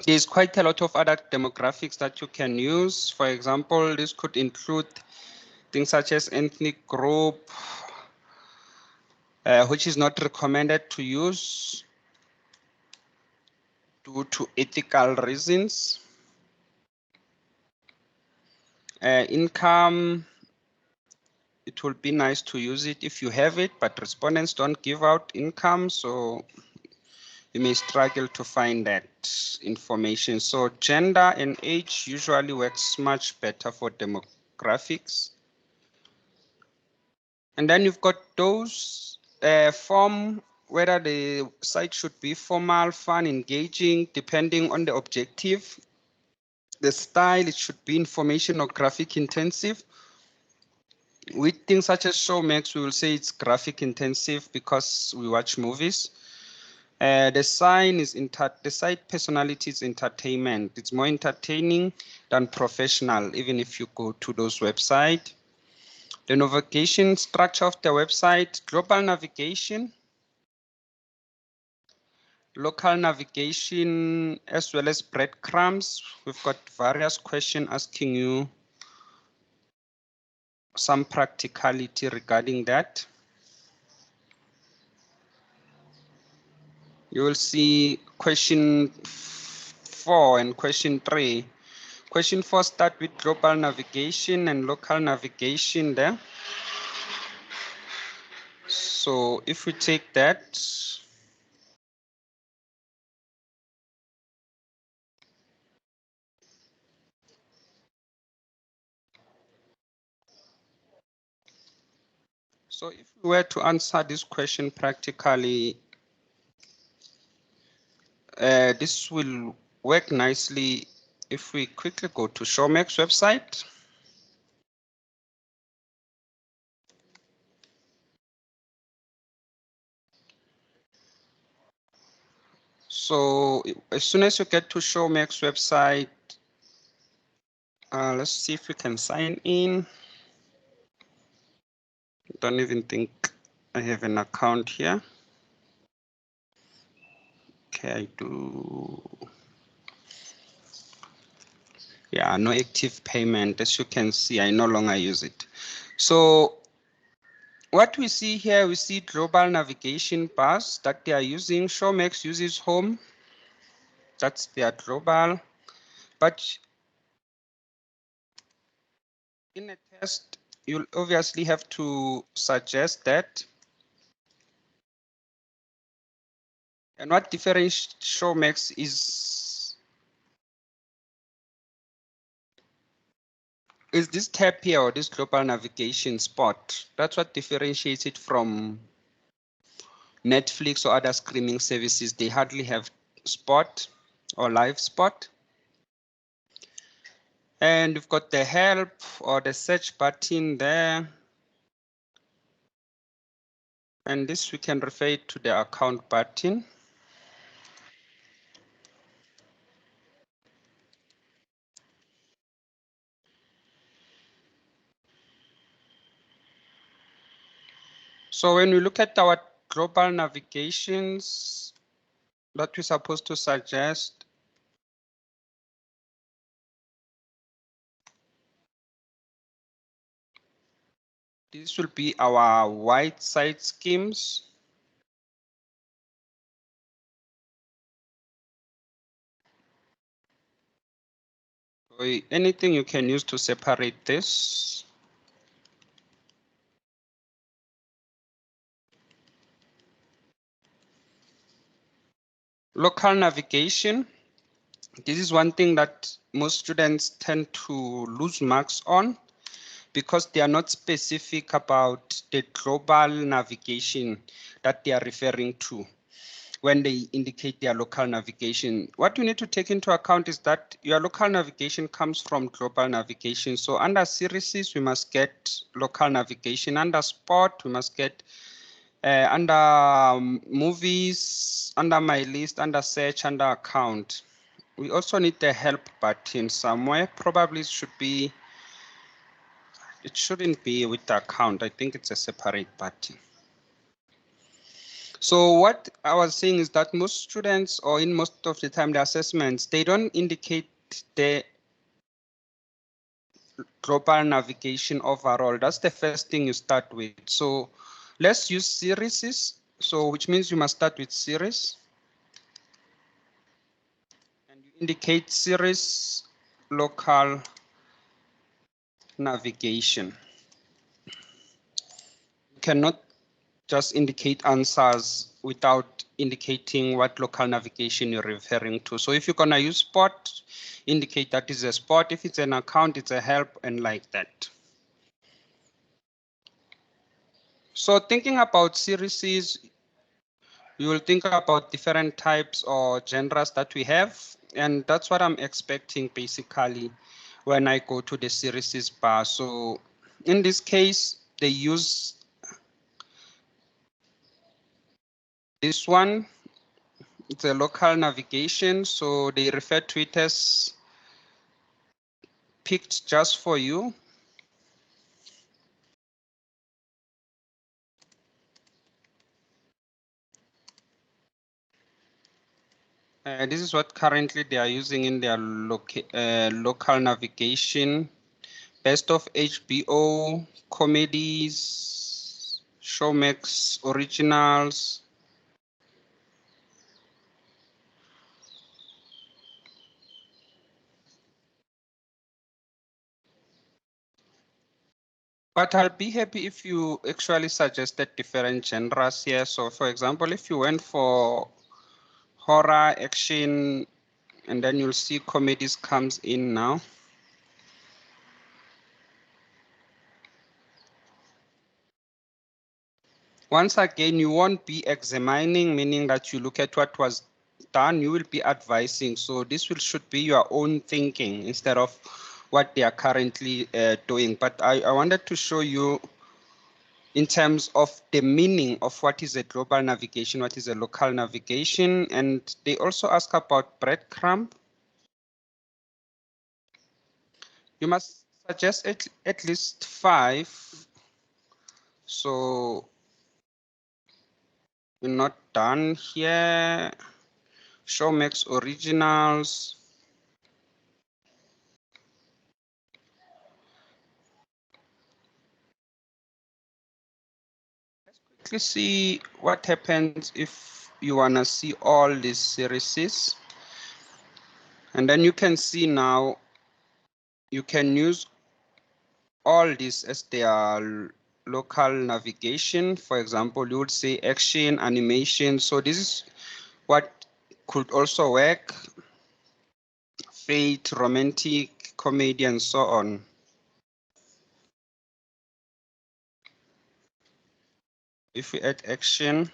There's quite a lot of other demographics that you can use. For example, this could include things such as ethnic group, which is not recommended to use due to ethical reasons. Income, it will be nice to use it if you have it, but respondents don't give out income, so you may struggle to find that information. So gender and age usually works much better for demographics. And then you've got those form, whether the site should be formal, fun, engaging, depending on the objective. The style, it should be information or graphic intensive. With things such as Showmax, we will say it's graphic intensive because we watch movies. The sign is the site personality is entertainment. It's more entertaining than professional, even if you go to those websites. The navigation structure of the website, global navigation, local navigation, as well as breadcrumbs. We've got various questions asking you some practicality regarding that. You will see question 4 and question 3. Question 4 start with global navigation and local navigation there. So if we take that, so if we were to answer this question practically, this will work nicely if we quickly go to Showmax website. So as soon as you get to Showmax website, let's see if we can sign in. Don't even think I have an account here. Okay, I do. Yeah, no active payment. As you can see, I no longer use it. So what we see here, we see global navigation bars that they are using. Showmax uses home. That's their global. But in a test, you'll obviously have to suggest that. And what differentiates Showmax is this tab here, or this global navigation spot. That's what differentiates it from Netflix or other streaming services. They hardly have spot or live spot. And we've got the help or the search button there. And this we can refer it to the account button. So when we look at our global navigations that we're supposed to suggest, this will be our white side schemes. Anything you can use to separate this. Local navigation. This is one thing that most students tend to lose marks on because they are not specific about the global navigation that they are referring to when they indicate their local navigation. What you need to take into account is that your local navigation comes from global navigation. So under series, we must get local navigation. Under sport, we must get under movies, under my list, under search, under account. We also need the help button somewhere. Probably it shouldn't be with the account. I think it's a separate button. So what I was saying is that most students, or in most of the time, the assessments, they don't indicate the global navigation overall. That's the first thing you start with. So let's use series. So which means you must start with series. And you indicate series local navigation. You cannot just indicate answers without indicating what local navigation you're referring to. So if you're gonna use spot, indicate that is a spot. If it's an account, it's a help, and like that. So thinking about series, you will think about different types or genres that we have, and that's what I'm expecting basically when I go to the series bar. So in this case, they use this one. It's a local navigation, so they refer to it as picked just for you. This is what currently they are using in their local navigation. Best of HBO, comedies, Showmax, originals. But I'll be happy if you actually suggested different genres here. So for example, if you went for horror, action, and then you'll see comedies comes in now. Once again, you won't be examining, meaning that you look at what was done, you will be advising. So this should be your own thinking instead of what they are currently doing. But I wanted to show you in terms of the meaning of what is a global navigation, what is a local navigation. And they also ask about breadcrumb. You must suggest at least 5. So we're not done here. Showmax originals. Let's quickly see what happens if you want to see all these series. And then you can see now you can use all these as their local navigation. For example, you would say action, animation. So this is what could also work. Fate, romantic, comedy, and so on. If we add action,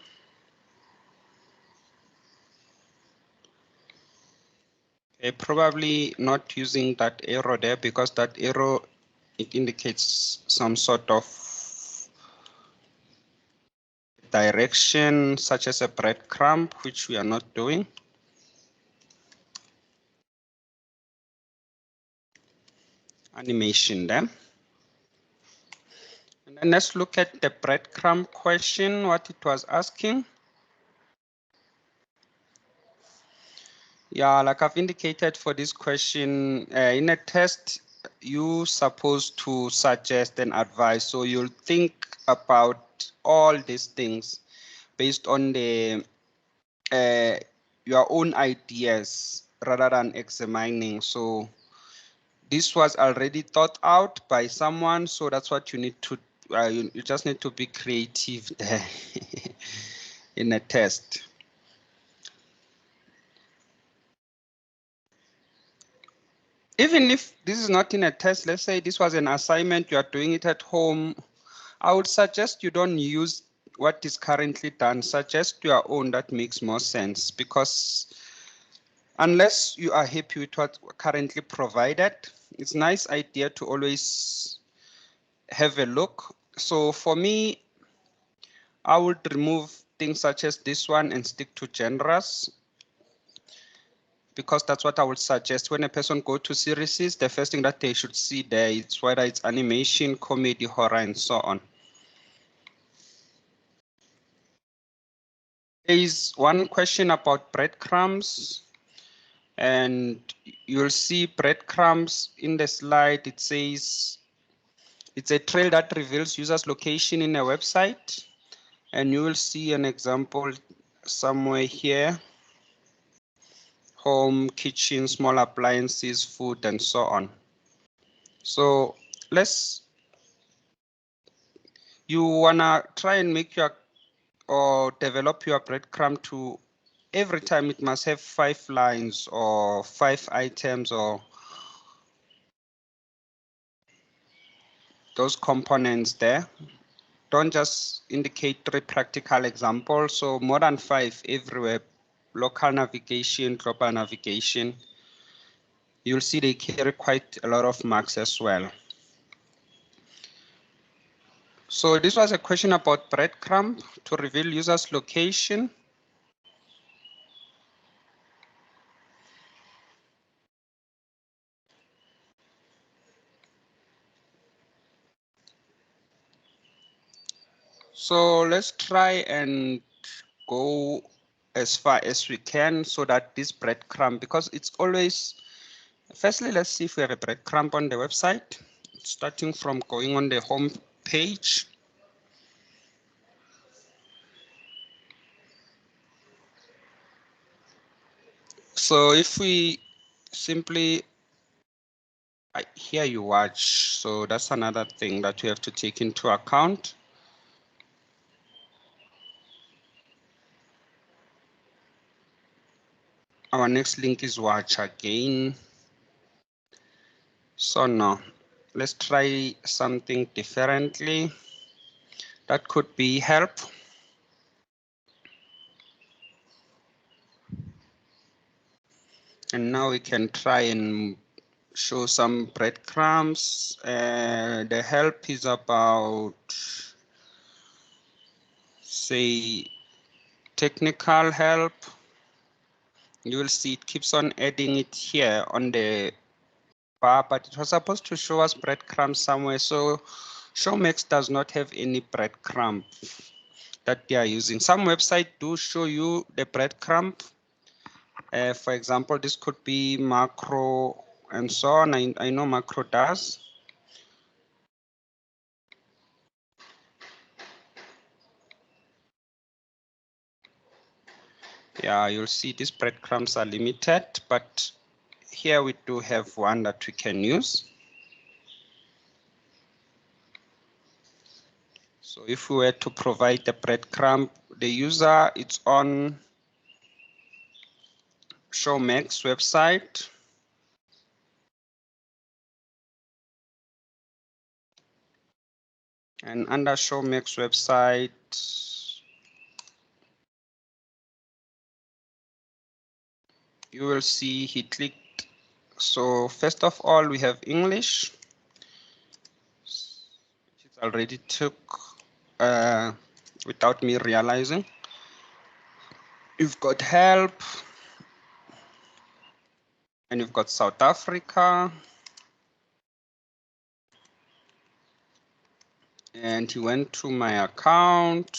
probably not using that arrow there because that arrow, it indicates some sort of direction, such as a breadcrumb, which we are not doing. Animation there. And then let's look at the breadcrumb question, what it was asking. Yeah, like I've indicated for this question, in a test, you supposed to suggest and advise. So you'll think about all these things based on the your own ideas rather than examining. So this was already thought out by someone, so that's what you need to, you just need to be creative there in a test. Even if this is not in a test, let's say this was an assignment, you are doing it at home, I would suggest you don't use what is currently done, suggest your own. That makes more sense, because unless you are happy with what's currently provided, it's a nice idea to always have a look. So for me, I would remove things such as this one and stick to genres, because that's what I would suggest when a person go to series. The first thing that they should see there is whether it's animation, comedy, horror, and so on. There is one question about breadcrumbs, and you'll see breadcrumbs in the slide. It says it's a trail that reveals users' location in a website, and you will see an example somewhere here: home, kitchen, small appliances, food, and so on. So you wanna try and make your or develop your breadcrumb to every time it must have 5 lines or 5 items or those components there. Don't just indicate 3 practical examples, so more than 5 everywhere. Local navigation, global navigation. You'll see they carry quite a lot of marks as well. So this was a question about breadcrumb to reveal users' location. So let's try and go as far as we can so that this breadcrumb, because it's always, firstly, let's see if we have a breadcrumb on the website, starting from going on the home page. So if we simply, here you watch, so that's another thing that you have to take into account. Our next link is watch again. So now, let's try something differently. That could be help. And now we can try and show some breadcrumbs. The help is about, say, technical help. You will see it keeps on adding it here on the bar, but it was supposed to show us breadcrumbs somewhere. So Showmax does not have any breadcrumb that they are using. Some websites do show you the breadcrumb. For example, this could be Macro and so on. I know Macro does. Yeah, you'll see these breadcrumbs are limited, but here we do have one that we can use. So if we were to provide the breadcrumb, the user, it's on Showmax website. And under Showmax website, you will see he clicked. So first of all, we have English, which it already took without me realizing. You've got help, and you've got South Africa. And he went to my account.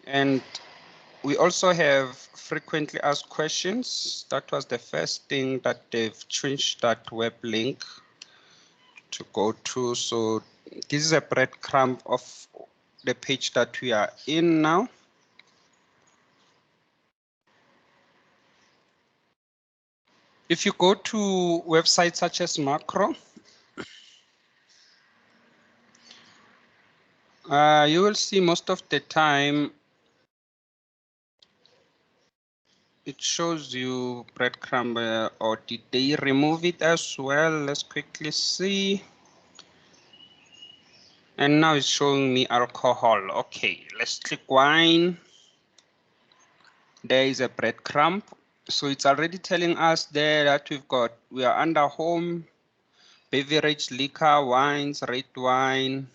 And we also have frequently asked questions. That was the first thing that they've changed that web link to go to. So this is a breadcrumb of the page that we are in now. If you go to websites such as Macro, you will see most of the time it shows you breadcrumb, or did they remove it as well? Let's quickly see. And now it's showing me alcohol. Okay, let's click wine. There is a breadcrumb. So it's already telling us there that we are under home, beverage, liquor, wines, red wine.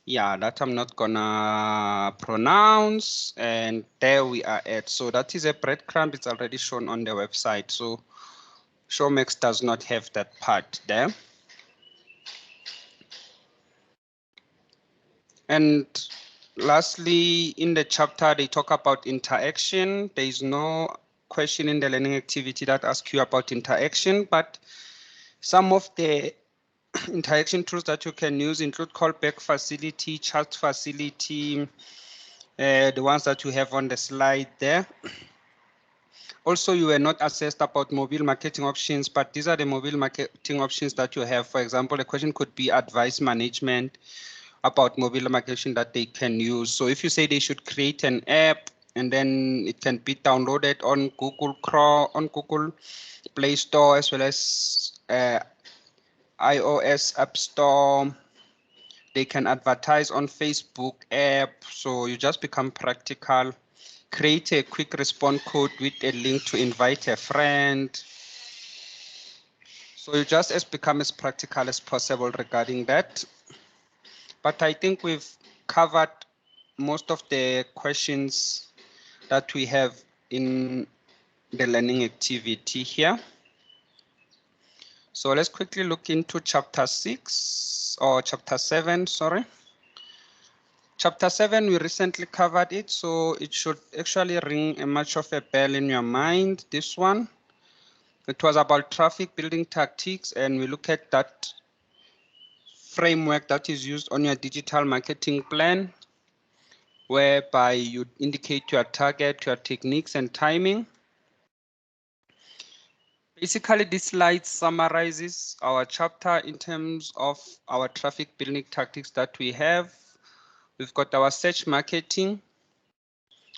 Yeah, that I'm not gonna pronounce. And there we are at. So that is a breadcrumb. It's already shown on the website. So Showmex does not have that part there. And lastly, in the chapter, they talk about interaction. There is no question in the learning activity that asks you about interaction, but some of the interaction tools that you can use include callback facility, chat facility, the ones that you have on the slide there. Also, you were not assessed about mobile marketing options, but these are the mobile marketing options that you have. For example, the question could be advice management about mobile marketing that they can use. So if you say they should create an app and then it can be downloaded on Google Chrome, on Google Play Store, as well as iOS App Store. They can advertise on Facebook app. So you just become practical. Create a quick response code with a link to invite a friend. So you just become as practical as possible regarding that. But I think we've covered most of the questions that we have in the learning activity here. So let's quickly look into chapter 6 or chapter 7, sorry. Chapter 7, we recently covered it, so it should actually ring much of a bell in your mind, this one. It was about traffic building tactics, and we look at that framework that is used on your digital marketing plan, whereby you indicate your target, your techniques, and timing. Basically, this slide summarizes our chapter in terms of our traffic building tactics that we have. We've got our search marketing,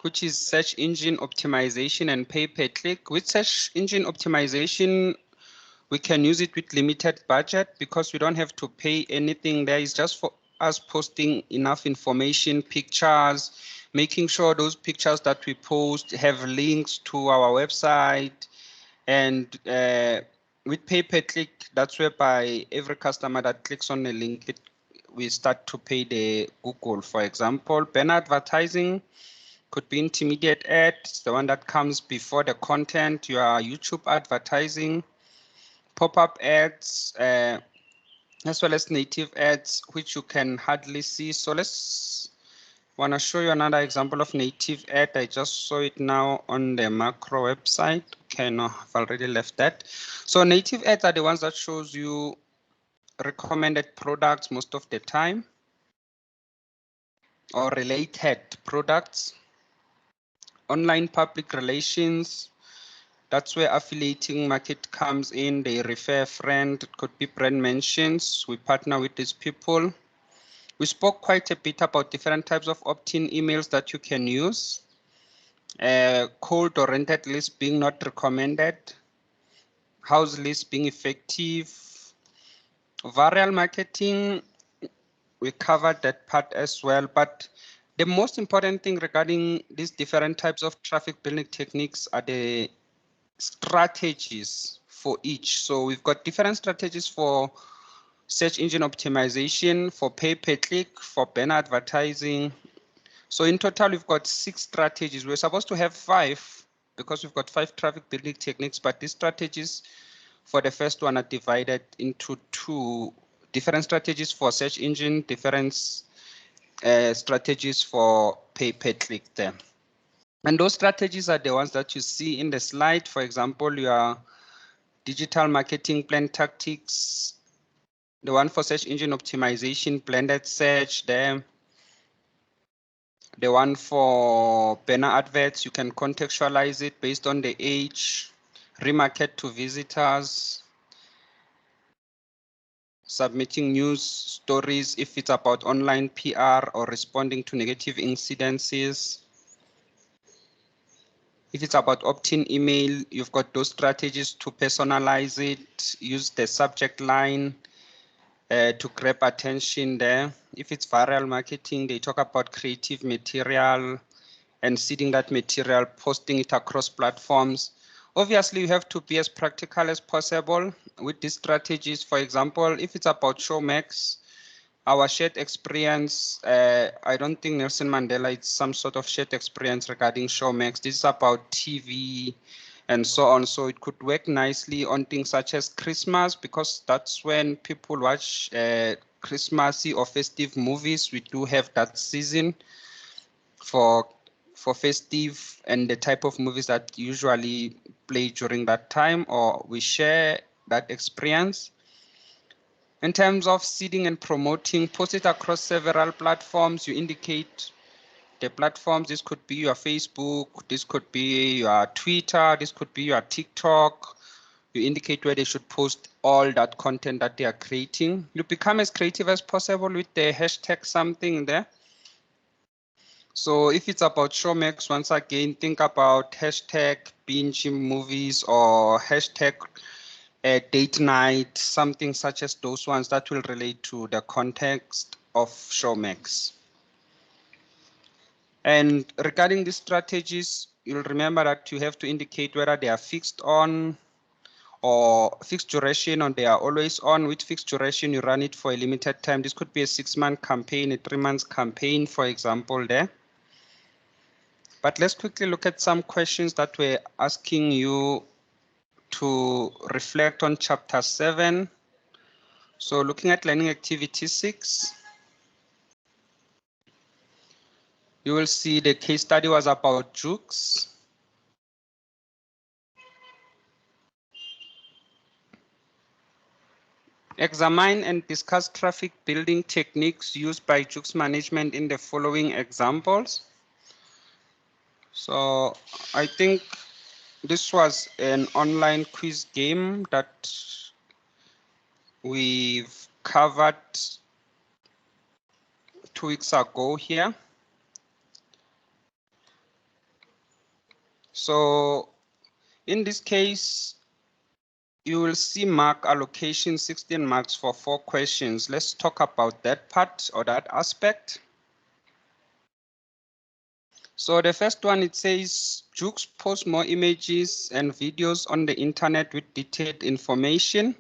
which is search engine optimization and pay per click. With search engine optimization, we can use it with limited budget because we don't have to pay anything there. It's just for us posting enough information, pictures, making sure those pictures that we post have links to our website. And with pay per click, that's whereby every customer that clicks on the link, we start to pay the Google. For example, banner advertising could be intermediate ads, the one that comes before the content, your YouTube advertising, pop-up ads, as well as native ads, which you can hardly see. So let's want to show you another example of native ad. I just saw it now on the macro website. Okay, no, I've already left that. So native ads are the ones that shows you recommended products most of the time, or related products. Online public relations, that's where affiliating market comes in. They refer a friend, it could be brand mentions. We partner with these people. We spoke quite a bit about different types of opt-in emails that you can use. Cold or rented lists being not recommended. House lists being effective. Viral marketing, we covered that part as well. But the most important thing regarding these different types of traffic building techniques are the strategies for each. So we've got different strategies for search engine optimization, for pay per click, for banner advertising. So in total, we've got 6 strategies. We're supposed to have 5 because we've got 5 traffic building techniques, but these strategies for the first one are divided into 2 different strategies for search engine, different strategies for pay per click there. And those strategies are the ones that you see in the slide. For example, your digital marketing plan tactics, the one for search engine optimization, blended search there. The one for banner adverts, you can contextualize it based on the age. remarket to visitors, submitting news stories if it's about online PR or responding to negative incidences. If it's about opt-in email, you've got those strategies to personalize it, use the subject line to grab attention there. If it's viral marketing, they talk about creative material and seeding that material, posting it across platforms. Obviously, you have to be as practical as possible with these strategies. For example, if it's about Showmax, our shared experience, I don't think Nelson Mandela is some sort of shared experience regarding Showmax. This is about TV and so on. So it could work nicely on things such as Christmas, because that's when people watch Christmassy or festive movies. We do have that season for festive and the type of movies that usually play during that time, or we share that experience. In terms of seeding and promoting, post it across several platforms. You indicate the platforms. This could be your Facebook, this could be your Twitter, this could be your TikTok. You indicate where they should post all that content that they are creating. You become as creative as possible with the hashtag something there. So if it's about Showmax, once again, think about hashtag binge movies or hashtag date night, something such as those ones that will relate to the context of Showmax. And regarding these strategies, you'll remember that you have to indicate whether they are fixed on or fixed duration, or they are always on. With fixed duration, you run it for a limited time. This could be a 6-month campaign, a 3-month campaign, for example, there. But let's quickly look at some questions that we're asking you to reflect on chapter 7. So looking at learning activity 6, you will see the case study was about Jukes. Examine and discuss traffic building techniques used by Jukes management in the following examples. So I think this was an online quiz game that we've covered 2 weeks ago here. So in this case, you will see mark allocation 16 marks for 4 questions. Let's talk about that part or that aspect. So the first one, it says Jukes posts more images and videos on the internet with detailed information.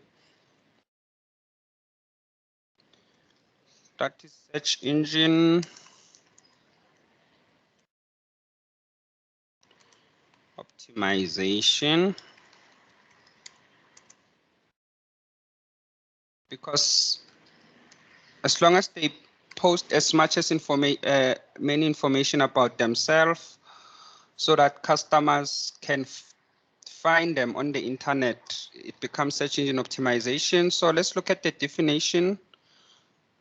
That is search engine optimization. Because as long as they post as much as many information about themselves, so that customers can find them on the internet, it becomes search engine optimization. So let's look at the definition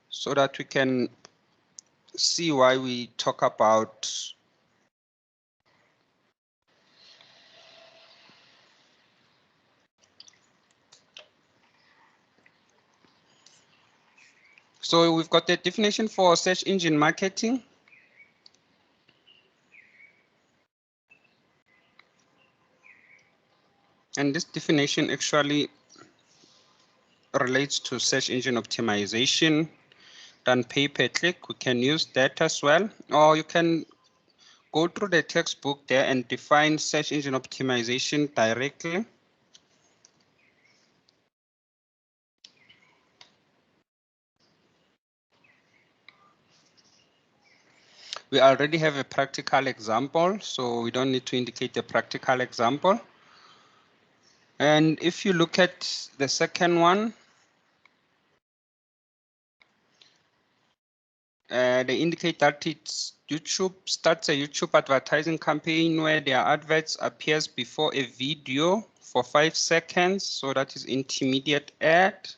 so that we can see why we talk about so we've got the definition for search engine marketing. And this definition actually relates to search engine optimization done pay-per-click. We can use that as well, or you can go through the textbook there and define search engine optimization directly. We already have a practical example, so we don't need to indicate the practical example. And if you look at the second one, they indicate that it's YouTube starts a YouTube advertising campaign where their adverts appears before a video for 5 seconds. So that is intermediate ad.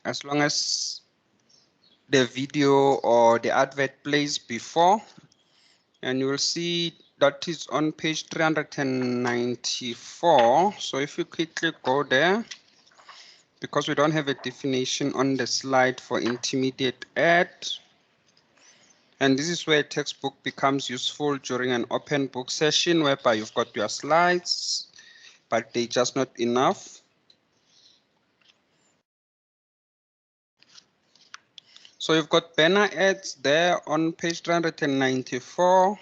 as long as the video or the advert plays before, and you will see that is on page 394. So if you quickly go there, because we don't have a definition on the slide for intermediate ad, and this is where a textbook becomes useful during an open book session whereby you've got your slides, but they're just not enough. So you've got banner ads there on page 394.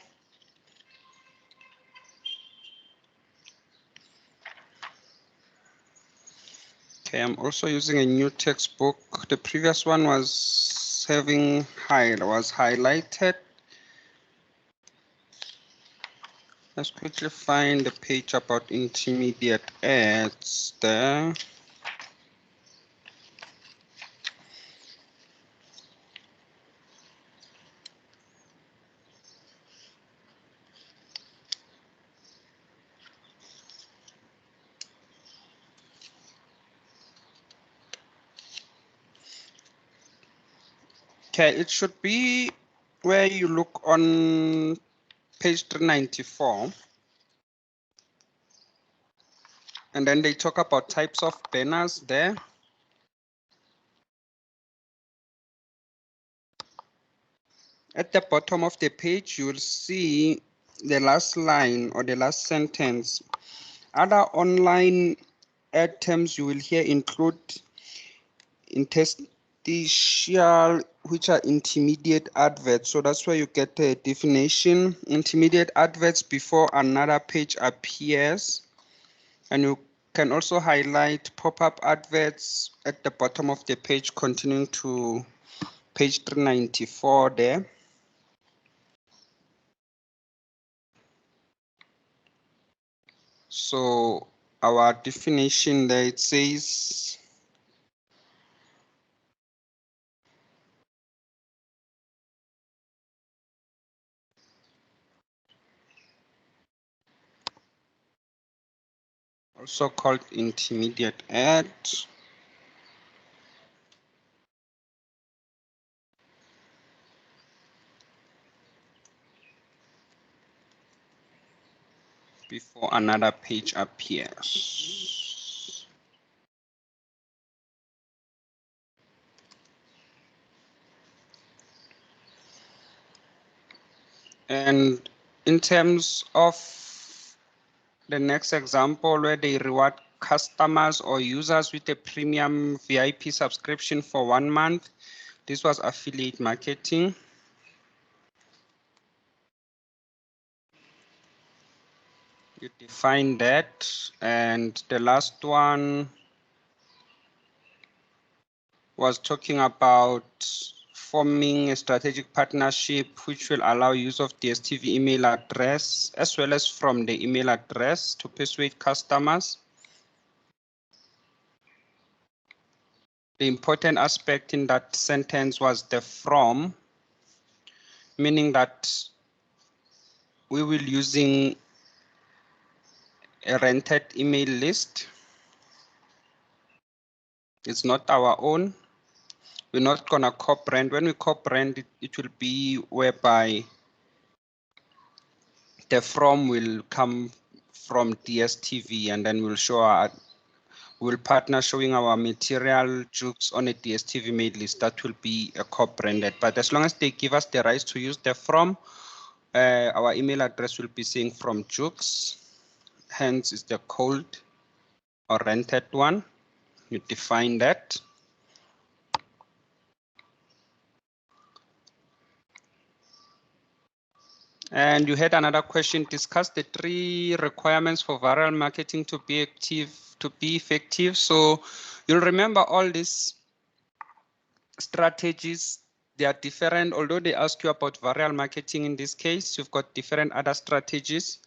Okay, I'm also using a new textbook. The previous one was highlighted. Let's quickly find the page about intermediate ads there. Okay, it should be where you look on page 394. And then they talk about types of banners there. At the bottom of the page, you'll see the last line or the last sentence. Other online ad terms you will hear include interstitial, which are intermediate adverts. So that's where you get the definition. Intermediate adverts before another page appears. And you can also highlight pop-up adverts at the bottom of the page, continuing to page 394 there. So our definition there, it says also called intermediate ad. Before another page appears. And in terms of the next example, where they reward customers or users with a premium VIP subscription for 1 month, this was affiliate marketing. You define that. And the last one was talking about forming a strategic partnership which will allow use of DSTV email address as well as from the email address to persuade customers. The important aspect in that sentence was the from, meaning that we will using a rented email list. It's not our own. We're not gonna co-brand. When we co-brand, it will be whereby the from will come from DSTV, and then we'll show we'll partner showing our material jokes on a DSTV mail list. That will be a co-branded. But as long as they give us the rights to use the from, our email address will be saying from jokes. Hence is the cold or rented one. You define that. And you had another question, discuss the 3 requirements for viral marketing to be effective. So you'll remember all these strategies, they are different. Although they ask you about viral marketing in this case, you've got different other strategies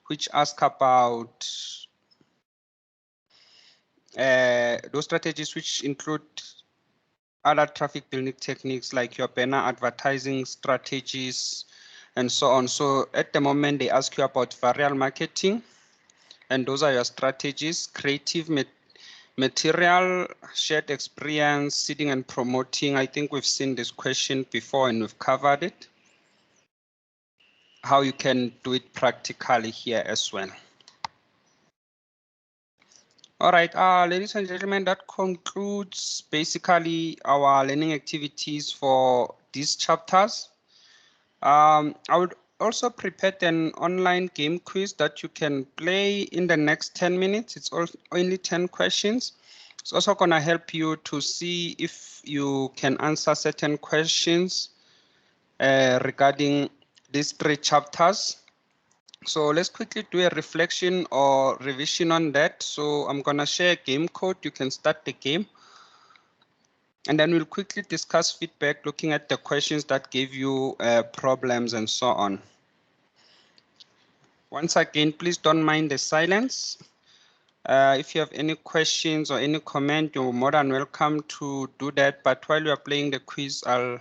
which ask about those strategies which include other traffic building techniques like your banner advertising strategies and so on. So at the moment they ask you about viral marketing, and those are your strategies: creative, Material, shared experience, seeding and promoting. I think we've seen this question before and we've covered it. How you can do it practically here as well. All right, ladies and gentlemen, that concludes basically our learning activities for these chapters. I would also prepare an online game quiz that you can play in the next 10 minutes. It's only 10 questions. It's also going to help you to see if you can answer certain questions regarding these 3 chapters. So let's quickly do a reflection or revision on that. So I'm going to share a game code. You can start the game. And then we'll quickly discuss feedback, looking at the questions that gave you problems and so on. Once again, please don't mind the silence. If you have any questions or any comment, you're more than welcome to do that. But while you are playing the quiz, I'll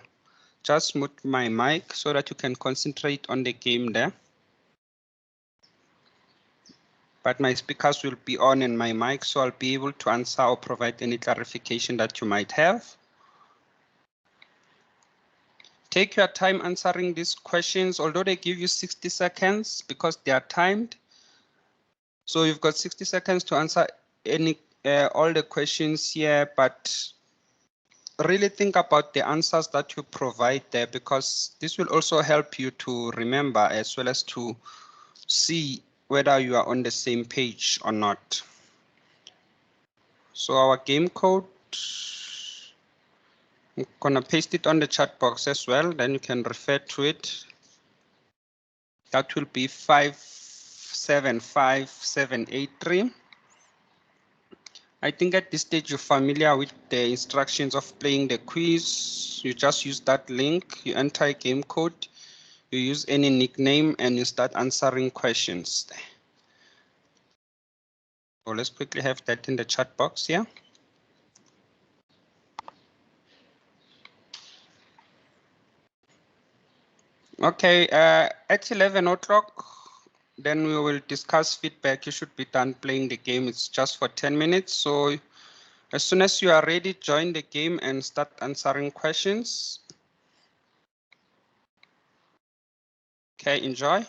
just mute my mic so that you can concentrate on the game there. But my speakers will be on in my mic, so I'll be able to answer or provide any clarification that you might have. Take your time answering these questions, although they give you 60 seconds because they are timed. So you've got 60 seconds to answer all the questions here, but really think about the answers that you provide there, because this will also help you to remember as well as to see whether you are on the same page or not. So our game code, I'm gonna paste it on the chat box as well, then you can refer to it. That will be 575783. I think at this stage you're familiar with the instructions of playing the quiz. You just use that link, you enter a game code, you use any nickname, and you start answering questions. So let's quickly have that in the chat box here. Okay, at 11 o'clock, then we will discuss feedback. You should be done playing the game. It's just for 10 minutes. So as soon as you are ready, join the game and start answering questions. Okay, enjoy.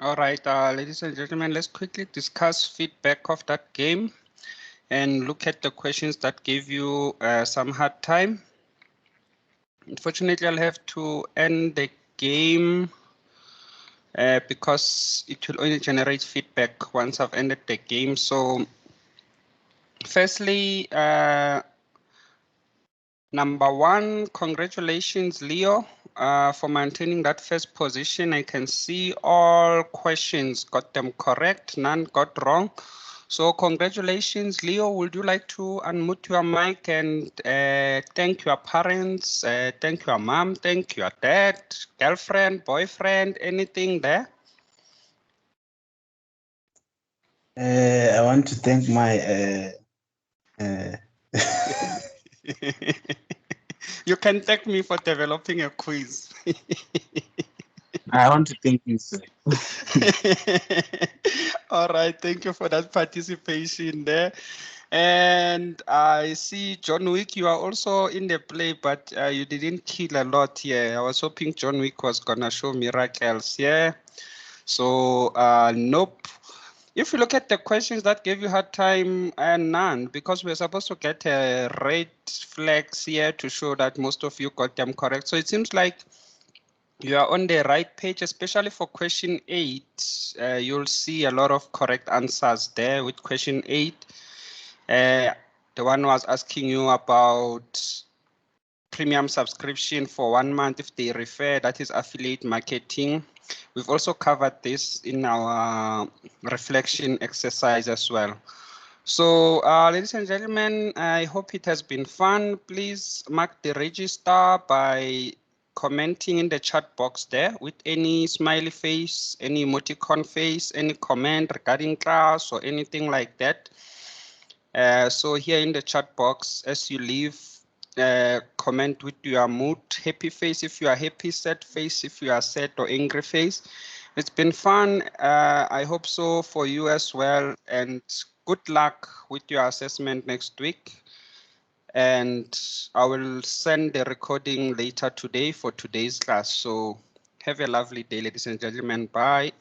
All right, ladies and gentlemen, let's quickly discuss feedback of that game and look at the questions that gave you some hard time. Unfortunately, I'll have to end the game because it will only generate feedback once I've ended the game. So firstly, number one, congratulations, Leo, for maintaining that first position. I can see all questions got them correct, none got wrong. So congratulations, Leo. Would you like to unmute your mic and thank your parents, thank your mom, thank your dad, girlfriend, boyfriend, anything there? I want to thank my You can thank me for developing a quiz. I want to thank you, sir. All right, thank you for that participation there. And I see John Wick, you are also in the play, but you didn't kill a lot here. I was hoping John Wick was gonna show miracles, yeah. So nope. If you look at the questions that gave you hard time, none, because we're supposed to get a red flags here to show that most of you got them correct. So it seems like you are on the right page, especially for question 8. You'll see a lot of correct answers there with question 8. The one was asking you about premium subscription for 1 month if they refer, that is affiliate marketing. We've also covered this in our reflection exercise as well. So, ladies and gentlemen, I hope it has been fun. Please mark the register by commenting in the chat box there with any smiley face, any emoticon face, any comment regarding class or anything like that. So here in the chat box, as you leave, comment with your mood, happy face if you are happy, sad face if you are sad or angry face. It's been fun. I hope so for you as well. And good luck with your assessment next week. And I will send the recording later today for today's class. So have a lovely day, ladies and gentlemen. Bye.